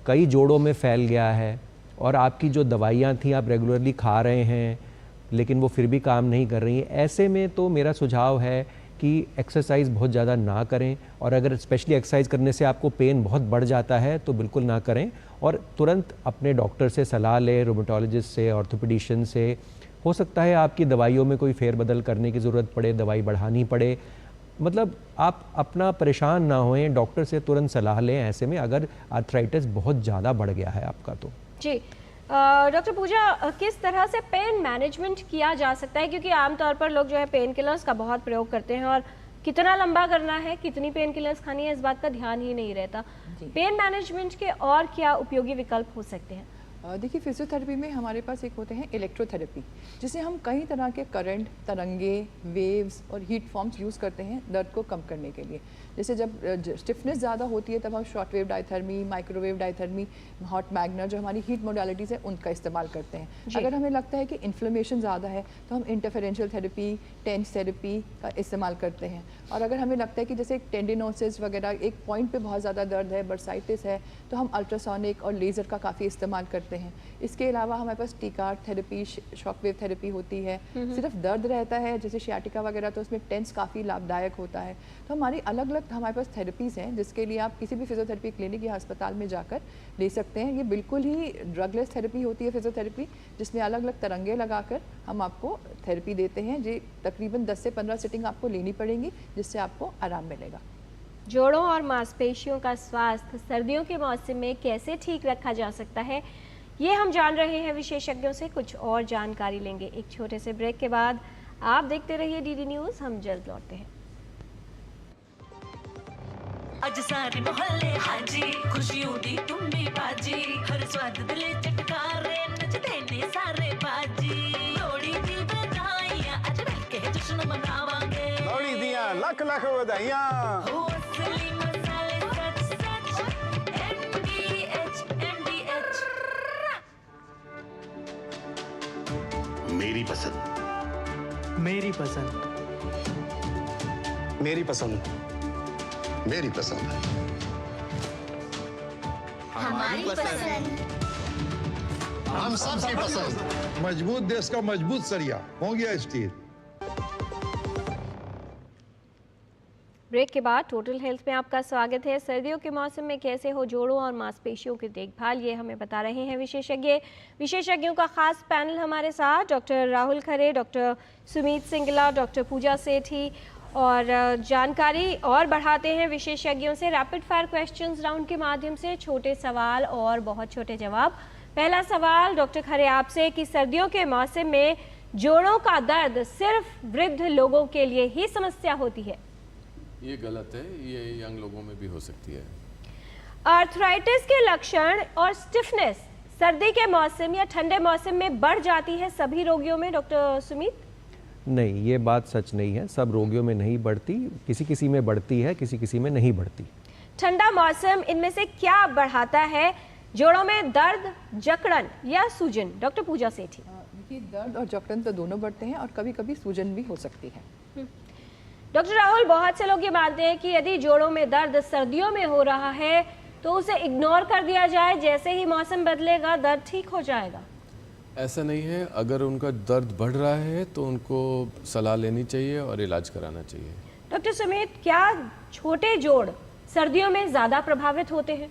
कई जोड़ों में फैल गया है और आपकी जो दवाइयाँ थी आप रेगुलरली खा रहे हैं लेकिन वो फिर भी काम नहीं कर रही हैं, ऐसे में तो मेरा सुझाव है कि एक्सरसाइज बहुत ज़्यादा ना करें। और अगर स्पेशली एक्सरसाइज करने से आपको पेन बहुत बढ़ जाता है तो बिल्कुल ना करें और तुरंत अपने डॉक्टर से सलाह लें, रोमेटोलॉजिस्ट से, ऑर्थोपेडिशियन से। हो सकता है आपकी दवाइयों में कोई फेरबदल करने की ज़रूरत पड़े, दवाई बढ़ानी पड़े, मतलब आप अपना परेशान ना होएं, डॉक्टर से तुरंत सलाह लें ऐसे में अगर आर्थराइटिस बहुत ज़्यादा बढ़ गया है आपका तो। जी डॉक्टर पूजा, किस तरह से पेन मैनेजमेंट किया जा सकता है, क्योंकि आमतौर पर लोग जो है पेन किलर्स का बहुत प्रयोग करते हैं और कितना लंबा करना है, कितनी पेन किलर्स खानी है, इस बात का ध्यान ही नहीं रहता। पेन मैनेजमेंट के और क्या उपयोगी विकल्प हो सकते हैं? देखिए, फिजियोथेरेपी में हमारे पास एक होते हैं इलेक्ट्रोथेरेपी, जिसे हम कई तरह के करंट, तरंगे, वेव्स और हीट फॉर्म्स यूज़ करते हैं दर्द को कम करने के लिए। जैसे जब स्टिफनेस ज़्यादा होती है तब हम short wave diathermy, microwave diathermy, hot मैग्नर जो हमारी हीट मोडालिटीज़ है उनका इस्तेमाल करते हैं। अगर हमें लगता है कि इन्फ्लेमेशन ज़्यादा है तो हम इंटरफेरेंशियल थेरेपी, टेंस थेरेपी का इस्तेमाल करते हैं। और अगर हमें लगता है कि जैसे टेंडिनोसिस वगैरह एक पॉइंट पे बहुत ज़्यादा दर्द है, बर्साइटिस है, तो हम अल्ट्रासोनिक और लेज़र का काफ़ी इस्तेमाल करते हैं। इसके अलावा हमारे पास टीकार्ड थेरेपी, शॉक वेव थेरेपी होती है। सिर्फ दर्द रहता है जैसे शियाटिका वगैरह तो उसमें टेंस काफ़ी लाभदायक होता है। तो हमारी अलग अलग हमारे पास थेरेपीज़ हैं जिसके लिए आप किसी भी फिजियोथेरेपी क्लिनिक या अस्पताल में जाकर ले सकते हैं। ये बिल्कुल ही ड्रगलेस थेरेपी होती है फिजियोथेरेपी, जिसमें अलग अलग तरंगे लगाकर हम आपको थेरेपी देते हैं। जी तकरीबन 10 से 15 सिटिंग आपको लेनी पड़ेंगी जिससे आपको आराम मिलेगा। जोड़ों और मांसपेशियों का स्वास्थ्य सर्दियों के मौसम में कैसे ठीक रखा जा सकता है, ये हम जान रहे हैं विशेषज्ञों से। कुछ और जानकारी लेंगे एक छोटे से ब्रेक के बाद। आप देखते रहिए डीडी न्यूज़, हम जल्द लौटते हैं। अज सारे मोहल्ले हाजी, खुशियों दी तुम्बी बाजी, हर स्वाद दिले चटकारे नचदे ने सारे बाजी। लोड़ी दी बधाइयां अज मिलके जश्न मनावांगे, लोड़ी दियां लख लख बधाइयां। हो असली मसाले सच सच, MDH MDH। मेरी पसंद, मेरी पसंद, मेरी पसंद, मेरी पसंद, हमारी पसंद, हम सबकी पसंद। मजबूत देश का मजबूत सरिया मोंगिया स्टील। ब्रेक के बाद टोटल हेल्थ में आपका स्वागत है। सर्दियों के मौसम में कैसे हो जोड़ों और मांसपेशियों की देखभाल, ये हमें बता रहे हैं विशेषज्ञों का खास पैनल हमारे साथ। डॉक्टर राहुल खरे, डॉक्टर सुमीत सिंगला, डॉक्टर पूजा सेठी, और जानकारी और बढ़ाते हैं विशेषज्ञों से रैपिड फायर क्वेश्चंस राउंड के माध्यम से। छोटे सवाल और बहुत छोटे जवाब। पहला सवाल डॉक्टर खरे आपसे कि सर्दियों के मौसम में जोड़ों का दर्द सिर्फ वृद्ध लोगों के लिए ही समस्या होती है? ये गलत है, ये यंग लोगों में भी हो सकती है। आर्थराइटिस के लक्षण और स्टिफनेस सर्दी के मौसम या ठंडे मौसम में बढ़ जाती है सभी रोगियों में, डॉक्टर सुमित? नहीं, ये बात सच नहीं है। सब रोगियों में नहीं बढ़ती, किसी किसी में बढ़ती है, किसी किसी में नहीं बढ़ती। ठंडा मौसम इनमें से क्या बढ़ाता है, जोड़ों में दर्द, जकड़न या सूजन? डॉक्टर पूजा सेठी। देखिए, दर्द और जकड़न तो दोनों बढ़ते हैं और कभी कभी सूजन भी हो सकती है। डॉक्टर राहुल, बहुत से लोग ये मानते हैं कि यदि जोड़ों में दर्द सर्दियों में हो रहा है तो उसे इग्नोर कर दिया जाए, जैसे ही मौसम बदलेगा दर्द ठीक हो जाएगा। ऐसा नहीं है। अगर उनका दर्द बढ़ रहा है तो उनको सलाह लेनी चाहिए और इलाज कराना चाहिए। डॉक्टर सुमित, क्या छोटे जोड़ सर्दियों में ज़्यादा प्रभावित होते हैं?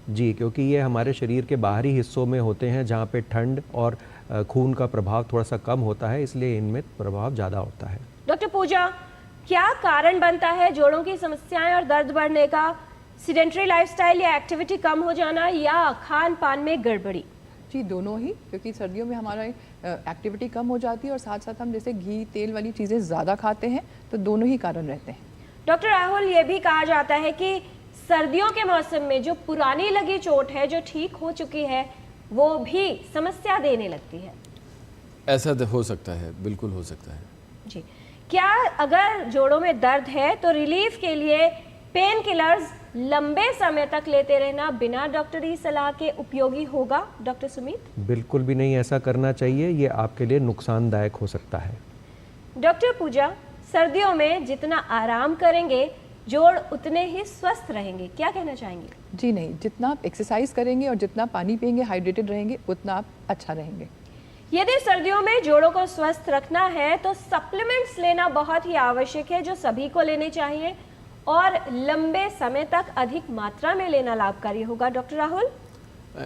जी, क्योंकि ये हमारे शरीर के बाहरी हिस्सों में होते हैं जहाँ पे ठंड और खून का प्रभाव थोड़ा सा कम होता है, इसलिए इनमें प्रभाव ज़्यादा होता है। डॉक्टर पूजा, क्या कारण बनता है जोड़ों की समस्याएं और दर्द बढ़ने का? सीडेंटरी लाइफस्टाइल या एक्टिविटी कम हो जाना या खान पान में गड़बड़ी? जी दोनों ही, क्योंकि सर्दियों में हमारा एक्टिविटी कम हो जाती है और साथ साथ हम जैसे घी तेल वाली चीज़ें ज़्यादा खाते हैं, तो दोनों ही कारण रहते हैं। डॉक्टर राहुल, ये भी कहा जाता है कि सर्दियों के मौसम में जो पुरानी लगी चोट है, जो ठीक हो चुकी है, वो भी समस्या देने लगती है। ऐसा हो सकता है, बिल्कुल हो सकता है जी। क्या अगर जोड़ों में दर्द है तो रिलीफ के लिए पेन किलर्स लंबे समय तक लेते रहना बिना डॉक्टरी सलाह के उपयोगी होगा, डॉक्टर सुमित? बिल्कुल भी नहीं ऐसा करना चाहिए, ये आपके लिए नुकसानदायक हो सकता है। डॉक्टर पूजा, सर्दियों में जितना आराम करेंगे जोड़ उतने ही स्वस्थ रहेंगे, क्या कहना चाहेंगे? जी नहीं, जितना आप एक्सरसाइज करेंगे और जितना पानी पिएंगे, हाइड्रेटेड रहेंगे, उतना आप अच्छा रहेंगे। यदि सर्दियों में जोड़ों को स्वस्थ रखना है तो सप्लीमेंट्स लेना बहुत ही आवश्यक है, जो सभी को लेने चाहिए और लंबे समय तक अधिक मात्रा में लेना लाभकारी होगा। डॉक्टर राहुल?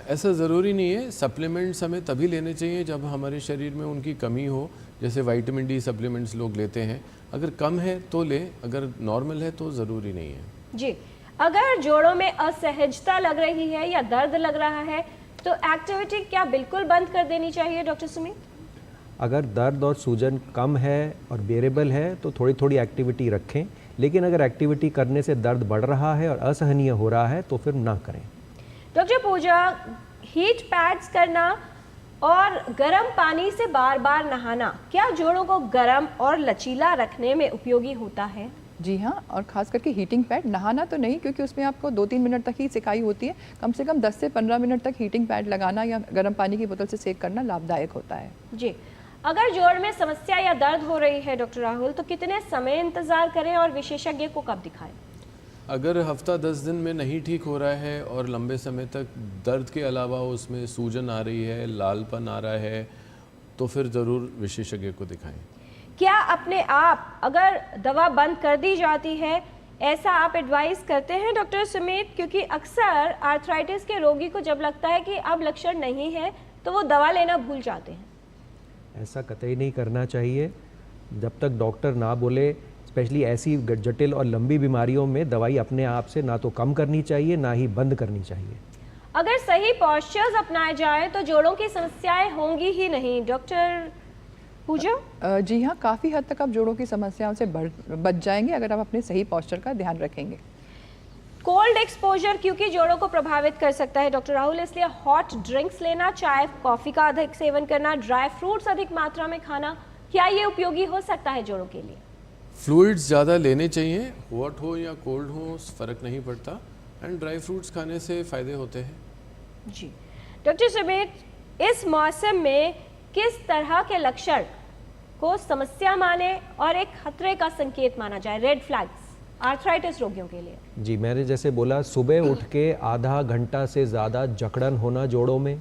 ऐसा ज़रूरी नहीं है, सप्लीमेंट्स हमें तभी लेने चाहिए जब हमारे शरीर में उनकी कमी हो। जैसे विटामिन डी सप्लीमेंट्स लोग लेते हैं, अगर कम है तो लें, अगर नॉर्मल है तो ज़रूरी नहीं है। जी, अगर जोड़ों में असहजता लग रही है या दर्द लग रहा है तो एक्टिविटी क्या बिल्कुल बंद कर देनी चाहिए, डॉक्टर सुमित? अगर दर्द और सूजन कम है और बेरेबल है तो थोड़ी थोड़ी एक्टिविटी रखें, लेकिन अगर एक्टिविटी करने से दर्द बढ़ रहा है और असहनीय हो रहा है तो फिर ना करें। डॉक्टर पूजा, हीट पैड्स करना और गर्म पानी से बार बार नहाना क्या जोड़ों को गर्म और लचीला रखने में उपयोगी होता है? जी हाँ, और ख़ास करके हीटिंग पैड, नहाना तो नहीं क्योंकि उसमें आपको 2-3 मिनट तक ही सिकाई होती है। कम से कम 10 से 15 मिनट तक हीटिंग पैड लगाना या गर्म पानी की बोतल से सेक करना लाभदायक होता है। जी, अगर जोड़ में समस्या या दर्द हो रही है डॉक्टर राहुल, तो कितने समय इंतज़ार करें और विशेषज्ञ को कब दिखाएं? अगर हफ्ता 10 दिन में नहीं ठीक हो रहा है और लंबे समय तक दर्द के अलावा उसमें सूजन आ रही है, लालपन आ रहा है, तो फिर ज़रूर विशेषज्ञ को दिखाएं। क्या अपने आप अगर दवा बंद कर दी जाती है, ऐसा आप एडवाइस करते हैं डॉक्टर सुमित? क्योंकि अक्सर आर्थराइटिस के रोगी को जब लगता है कि अब लक्षण नहीं है तो वो दवा लेना भूल जाते हैं। ऐसा कतई नहीं करना चाहिए, जब तक डॉक्टर ना बोले। स्पेशली ऐसी जटिल और लंबी बीमारियों में दवाई अपने आप से ना तो कम करनी चाहिए ना ही बंद करनी चाहिए। अगर सही पॉस्चर्स अपनाए जाएं तो जोड़ों की समस्याएं होंगी ही नहीं, डॉक्टर पूजा? जी हाँ, काफ़ी हद तक आप जोड़ों की समस्याओं से बच जाएंगे अगर आप अपने सही पॉस्चर का ध्यान रखेंगे। कोल्ड एक्सपोजर क्योंकि जोड़ों को प्रभावित कर सकता है डॉक्टर राहुल, इसलिए हॉट ड्रिंक्स लेना, चाय कॉफ़ी का अधिक सेवन करना, ड्राई फ्रूट्स अधिक मात्रा में खाना, क्या ये उपयोगी हो सकता है जोड़ों के लिए? फ्लूइड्स ज़्यादा लेने चाहिए, हॉट हो या कोल्ड हो फ़र्क नहीं पड़ता, एंड ड्राई फ्रूट्स खाने से फ़ायदे होते हैं। जी डॉक्टर सुमित, इस मौसम में किस तरह के लक्षण को समस्या माने और एक खतरे का संकेत माना जाए, रेड फ्लैग्स आर्थराइटिस रोगियों के लिए? जी, मैंने जैसे बोला, सुबह उठ के आधा घंटा से ज़्यादा जकड़न होना जोड़ों में,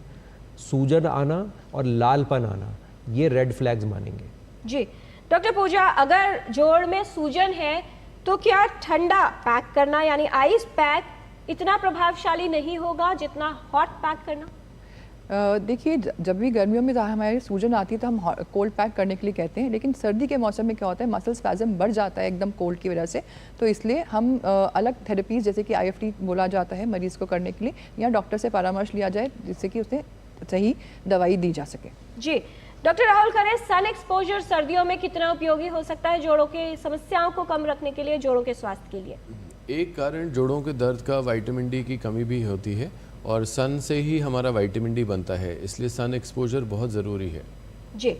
सूजन आना और लालपन आना, ये रेड फ्लैग्स मानेंगे। जी डॉक्टर पूजा, अगर जोड़ में सूजन है तो क्या ठंडा पैक करना यानी आइस पैक इतना प्रभावशाली नहीं होगा जितना हॉट पैक करना? देखिए, जब भी गर्मियों में हमारी सूजन आती है तो हम कोल्ड पैक करने के लिए कहते हैं, लेकिन सर्दी के मौसम में क्या होता है, मसल स्पैज़म बढ़ जाता है एकदम कोल्ड की वजह से, तो इसलिए हम अलग थेरेपीज जैसे कि IFT बोला जाता है मरीज़ को करने के लिए, या डॉक्टर से परामर्श लिया जाए जिससे कि उसे सही दवाई दी जा सके। जी डॉक्टर राहुल खरे, सन एक्सपोजर सर्दियों में कितना उपयोगी हो सकता है जोड़ों की समस्याओं को कम रखने के लिए, जोड़ों के स्वास्थ्य के लिए? एक कारण जोड़ों के दर्द का विटामिन डी की कमी भी होती है और सन से ही हमारा विटामिन डी बनता है, इसलिए सन एक्सपोजर बहुत ज़रूरी है। जी,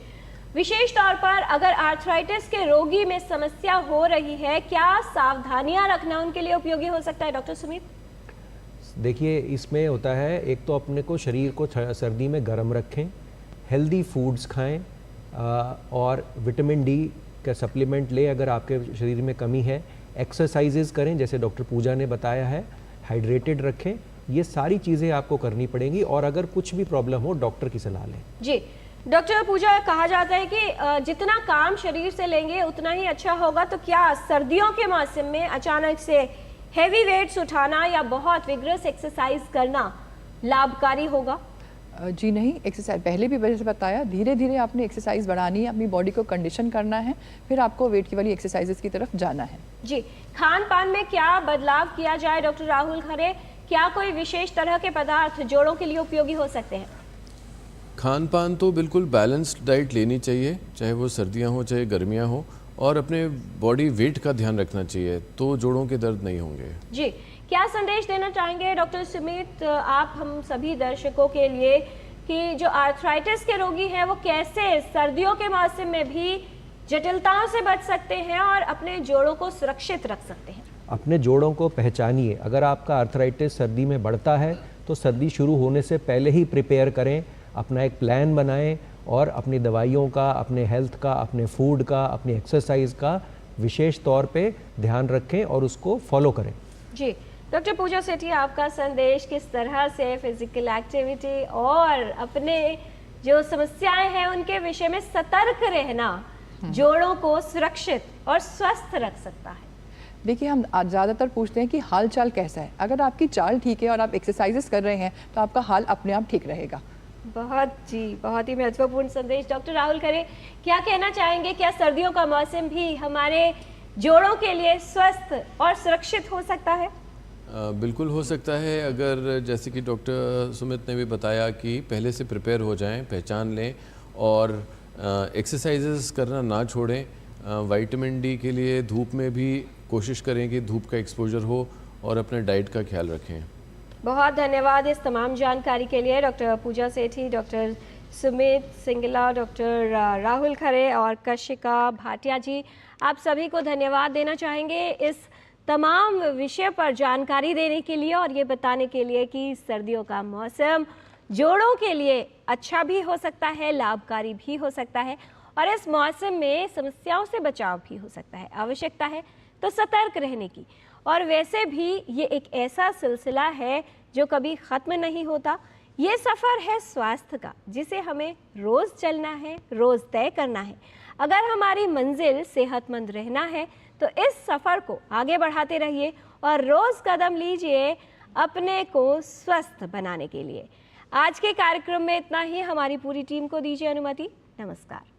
विशेष तौर पर अगर आर्थराइटिस के रोगी में समस्या हो रही है, क्या सावधानियां रखना उनके लिए उपयोगी हो सकता है डॉक्टर सुमित? देखिए, इसमें होता है, एक तो अपने को शरीर को सर्दी में गर्म रखें, हेल्दी फूड्स खाएं और विटामिन डी का सप्लीमेंट लें अगर आपके शरीर में कमी है, एक्सरसाइजेज करें जैसे डॉक्टर पूजा ने बताया है, हाइड्रेटेड रखें, ये सारी चीज़ें आपको करनी पड़ेंगी और अगर कुछ भी प्रॉब्लम हो डॉक्टर की सलाह लें। जी डॉक्टर पूजा, कहा जाता है कि जितना काम शरीर से लेंगे उतना ही अच्छा होगा, तो क्या सर्दियों के मौसम में अचानक से हैवी वेट्स उठाना या बहुत विग्रस एक्सरसाइज करना लाभकारी होगा? जी नहीं, एक्सरसाइज पहले भी वजह से बताया, धीरे धीरे आपने एक्सरसाइज बढ़ानी है, अपनी बॉडी को कंडीशन करना है, फिर आपको वेट की वाली एक्सरसाइजेस की तरफ जाना है। जी, खान पान में क्या बदलाव किया जाए डॉक्टर राहुल खरे? क्या कोई विशेष तरह के पदार्थ जोड़ों के लिए उपयोगी हो सकते हैं? खान पान तो बिल्कुल बैलेंस्ड डाइट लेनी चाहिए, चाहे वो सर्दियां हो चाहे गर्मियां हो, और अपने बॉडी वेट का ध्यान रखना चाहिए, तो जोड़ों के दर्द नहीं होंगे। जी, क्या संदेश देना चाहेंगे डॉक्टर सुमित आप हम सभी दर्शकों के लिए कि जो आर्थराइटिस के रोगी हैं वो कैसे सर्दियों के मौसम में भी जटिलताओं से बच सकते हैं और अपने जोड़ों को सुरक्षित रख सकते हैं? अपने जोड़ों को पहचानिए। अगर आपका आर्थराइटिस सर्दी में बढ़ता है तो सर्दी शुरू होने से पहले ही प्रिपेयर करें, अपना एक प्लान बनाएं और अपनी दवाइयों का, अपने हेल्थ का, अपने फूड का, अपनी एक्सरसाइज का विशेष तौर पे ध्यान रखें और उसको फॉलो करें। जी, डॉक्टर पूजा सेठी, आपका संदेश किस तरह से फिजिकल एक्टिविटी और अपने जो समस्याएं हैं उनके विषय में सतर्क रहना जोड़ों को सुरक्षित और स्वस्थ रख सकता है? देखिए, हम ज़्यादातर पूछते हैं कि हाल चाल कैसा है। अगर आपकी चाल ठीक है और आप एक्सरसाइजेस कर रहे हैं तो आपका हाल अपने आप ठीक रहेगा। बहुत ही महत्वपूर्ण संदेश। डॉक्टर राहुल खरे, क्या कहना चाहेंगे, क्या सर्दियों का मौसम भी हमारे जोड़ों के लिए स्वस्थ और सुरक्षित हो सकता है? बिल्कुल हो सकता है, अगर जैसे कि डॉक्टर सुमित ने भी बताया कि पहले से प्रिपेयर हो जाएं, पहचान लें और एक्सरसाइजेस करना ना छोड़ें। विटामिन डी के लिए धूप में भी कोशिश करें कि धूप का एक्सपोजर हो और अपने डाइट का ख्याल रखें। बहुत धन्यवाद इस तमाम जानकारी के लिए डॉक्टर पूजा सेठी, डॉक्टर सुमित सिंगला, डॉक्टर राहुल खरे और कशिका भाटिया जी, आप सभी को धन्यवाद देना चाहेंगे इस तमाम विषय पर जानकारी देने के लिए और ये बताने के लिए कि सर्दियों का मौसम जोड़ों के लिए अच्छा भी हो सकता है, लाभकारी भी हो सकता है और इस मौसम में समस्याओं से बचाव भी हो सकता है। आवश्यकता है तो सतर्क रहने की, और वैसे भी ये एक ऐसा सिलसिला है जो कभी ख़त्म नहीं होता। ये सफ़र है स्वास्थ्य का, जिसे हमें रोज़ चलना है, रोज़ तय करना है। अगर हमारी मंजिल सेहतमंद रहना है तो इस सफ़र को आगे बढ़ाते रहिए और रोज़ कदम लीजिए अपने को स्वस्थ बनाने के लिए। आज के कार्यक्रम में इतना ही। हमारी पूरी टीम को दीजिए अनुमति। नमस्कार।